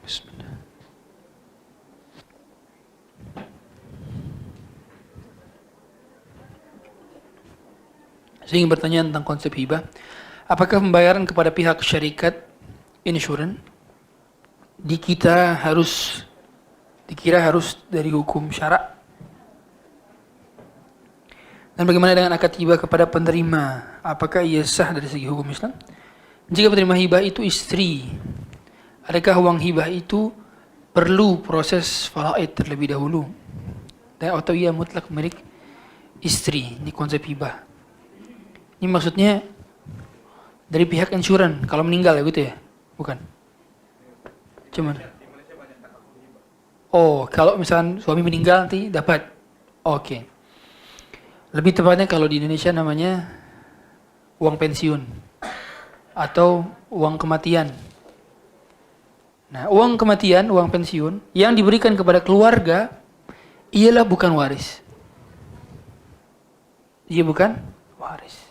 Speaker 1: Bismillah. Saya ingin bertanya tentang konsep hibah. Apakah pembayaran kepada pihak syarikat insurance dikira harus dari hukum syarak? Dan bagaimana dengan akad hibah kepada penerima? Apakah ia sah dari segi hukum Islam? Jika penerima hibah itu istri, adakah uang hibah itu perlu proses faraid terlebih dahulu? Dan atau ia mutlak milik istri? Ini konsep hibah. Ini maksudnya dari pihak insuran kalau meninggal ya gitu ya? Bukan? Cuman. Oh, kalau misalnya suami meninggal nanti dapat. Oke. Lebih tepatnya kalau di Indonesia namanya uang pensiun atau uang kematian. Nah, uang kematian, uang pensiun yang diberikan kepada keluarga ialah bukan waris. Ia bukan waris.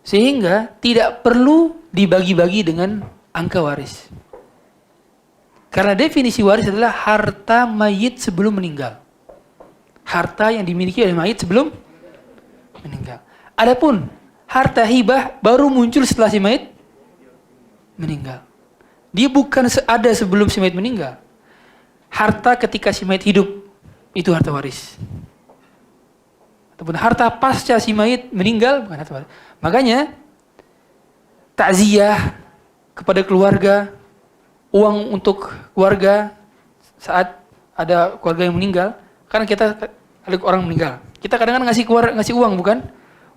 Speaker 1: Sehingga tidak perlu dibagi-bagi dengan angka waris. Karena definisi waris adalah harta mayit sebelum meninggal. Harta yang dimiliki oleh mayit sebelum meninggal. Adapun harta hibah baru muncul setelah si mayit meninggal. Dia bukan ada sebelum si mayit meninggal. Harta ketika si mayit hidup itu harta waris. Ataupun harta pasca si mayit meninggal bukan harta waris. Makanya takziah kepada keluarga, uang untuk keluarga saat ada keluarga yang meninggal, karena kita ada orang meninggal. Kita kadang-kadang ngasih uang bukan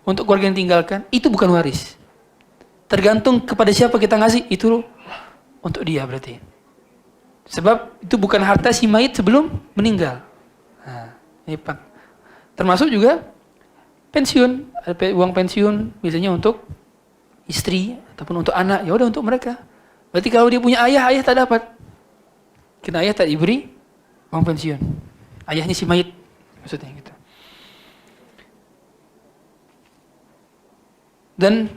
Speaker 1: untuk keluarga yang tinggalkan, itu bukan waris. Tergantung kepada siapa kita ngasih, itu untuk dia berarti. Sebab itu bukan harta si mayit sebelum meninggal. Nah, ini termasuk juga pensiun, uang pensiun biasanya untuk istri ataupun untuk anak, ya udah untuk mereka. Berarti kalau dia punya ayah tak dapat. Karena ayah tak diberi uang pensiun. Ayahnya si mayit maksudnya gitu. Dan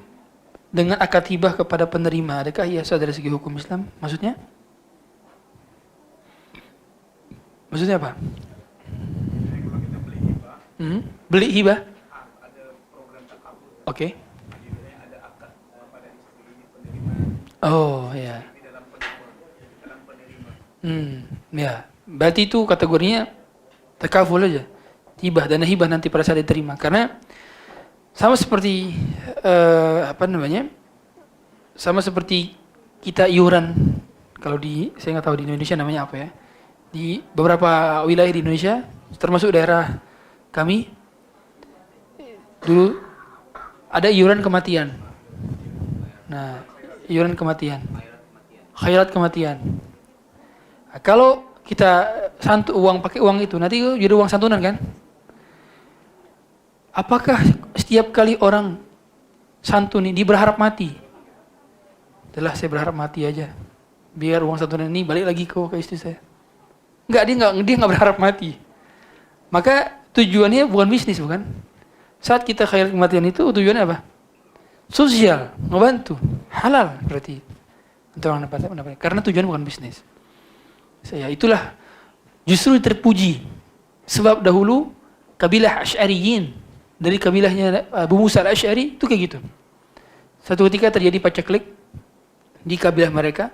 Speaker 1: dengan akad hibah kepada penerima, adakah ia sah dari segi hukum Islam? Maksudnya? Maksudnya apa?
Speaker 4: Kalau kita beli hibah,
Speaker 1: Beli hibah?
Speaker 4: ada program takabur.
Speaker 1: Oke.
Speaker 4: Judulnya ada akad pada istri penerima.
Speaker 1: Oh ya.
Speaker 4: Ini dalam penerima.
Speaker 1: Ya. Berarti itu kategorinya takaful aja. Hibah, dana hibah nanti pada saat diterima. Karena sama seperti sama seperti kita iuran. Kalau saya nggak tahu di Indonesia namanya apa ya. Di beberapa wilayah di Indonesia, termasuk daerah kami, dulu ada iuran kematian. Nah, iuran kematian.
Speaker 5: Akhirat kematian.
Speaker 1: Khairat kematian. Nah, kalau kita pakai uang itu, nanti jadi uang santunan kan? Apakah setiap kali orang santun ini dia berharap mati? Adalah saya berharap mati aja. Biar uang santunan ini balik lagi ke istri saya. Enggak, dia enggak berharap mati. Maka tujuannya bukan bisnis, bukan? Saat kita khairat kematian itu tujuannya apa? Sosial, ngebantu, halal berarti. Untuk orang dapat. Karena tujuan bukan bisnis. Itulah justru terpuji. Sebab dahulu kabilah Asy'ariyin, dari kabilahnya Abu Musa al-Asy'ari itu kayak gitu. Satu ketika terjadi pacaklik di kabilah mereka,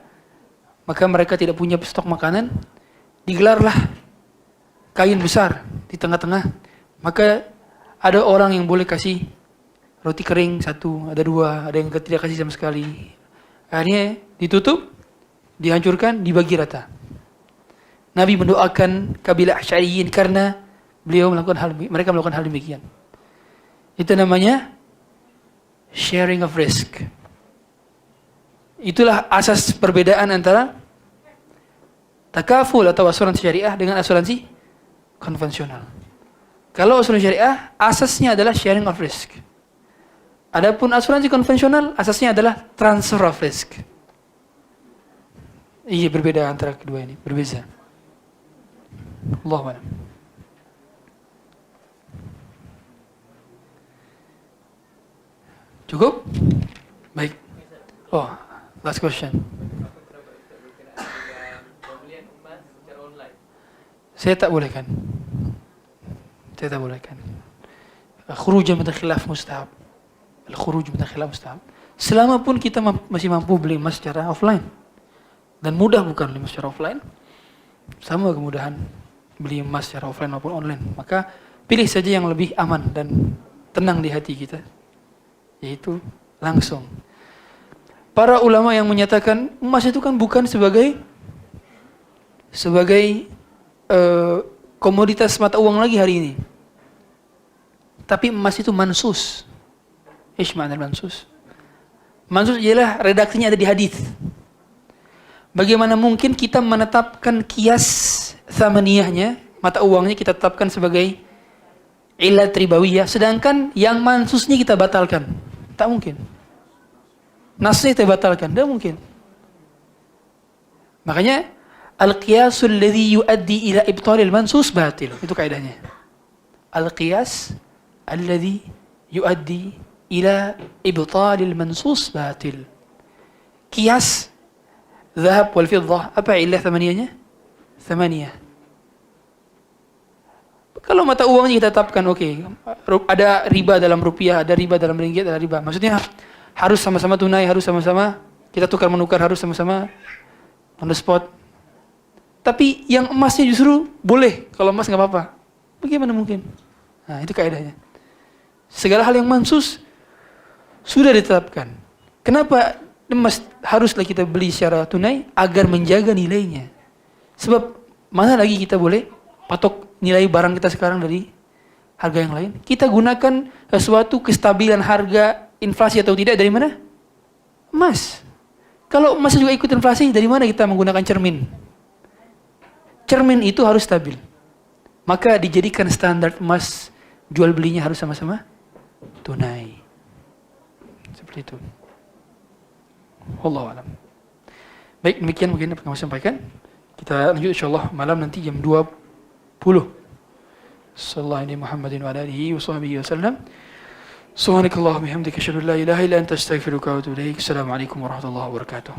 Speaker 1: maka mereka tidak punya stok makanan, digelarlah kain besar di tengah-tengah, maka ada orang yang boleh kasih roti kering satu, ada dua, ada yang tidak kasih sama sekali. Akhirnya ditutup, dihancurkan, dibagi rata. Nabi mendoakan kabilah Asy'ariyin karena mereka melakukan hal demikian. Itu namanya sharing of risk. Itulah asas perbedaan antara takaful atau asuransi syariah dengan asuransi konvensional. Kalau asuransi syariah, asasnya adalah sharing of risk. Adapun asuransi konvensional, asasnya adalah transfer of risk. Iya, berbeda antara kedua ini, berbeza. Allahu a'lam. Cukup? Baik. Oh, last question.
Speaker 2: Pembelian emas secara online.
Speaker 1: Saya tak bolehkan. Khuruj min al-khilaf mustahab. Al-khuruj min al-khilaf mustahab. Selama pun kita masih mampu beli emas secara offline. Dan mudah bukan beli emas secara offline. Sama kemudahan beli emas secara offline maupun online. Maka pilih saja yang lebih aman dan tenang di hati kita. Yaitu langsung. Para ulama yang menyatakan emas itu kan bukan sebagai komoditas mata uang lagi hari ini. Tapi emas itu mansus. Ish ma'na mansus. Mansus ialah redaksinya ada di hadis. Bagaimana mungkin kita menetapkan kias tsamaniyahnya, mata uangnya kita tetapkan sebagai ilat ribawiyah, sedangkan yang mansusnya kita batalkan? Tak mungkin. Nasnya kita batalkan, tidak mungkin. Makanya al-qiyasul ladzi yuaddi ila ibtalil mansus batil. Itu kaidahnya. Al-qiyas alladzi yuaddi ila ibtalil mansus batil. Qiyas dhahab wal fiddah, apa ilah thamaniyahnya? Thamaniyah. Kalau mata uangnya kita tetapkan, ada riba dalam rupiah, ada riba dalam ringgit, ada riba. Maksudnya harus sama-sama tunai, harus sama-sama kita tukar menukar, harus sama-sama on the spot. Tapi yang emasnya justru boleh, kalau emas nggak apa-apa. Bagaimana mungkin? Nah, itu kaidahnya. Segala hal yang mansus sudah ditetapkan. Kenapa emas haruslah kita beli secara tunai? Agar menjaga nilainya. Sebab mana lagi kita boleh patok nilai barang kita sekarang dari harga yang lain? Kita gunakan sesuatu kestabilan harga, inflasi atau tidak, dari mana? Emas. Kalau emas juga ikut inflasi, dari mana kita menggunakan cermin? Cermin itu harus stabil. Maka dijadikan standar emas, jual belinya harus sama-sama tunai. Seperti itu. Wallahu a'lam. Baik, demikian mungkin apa yang saya sampaikan. Kita lanjut insyaallah malam nanti jam 20. Sallallahu alaihi Muhammadin wa alihi wa sahbihi wasallam. Subhanakallahumma wa bihamdika asyhadu an la ilaha illa anta astaghfiruka wa atubu ilaik. Assalamualaikum warahmatullahi wabarakatuh.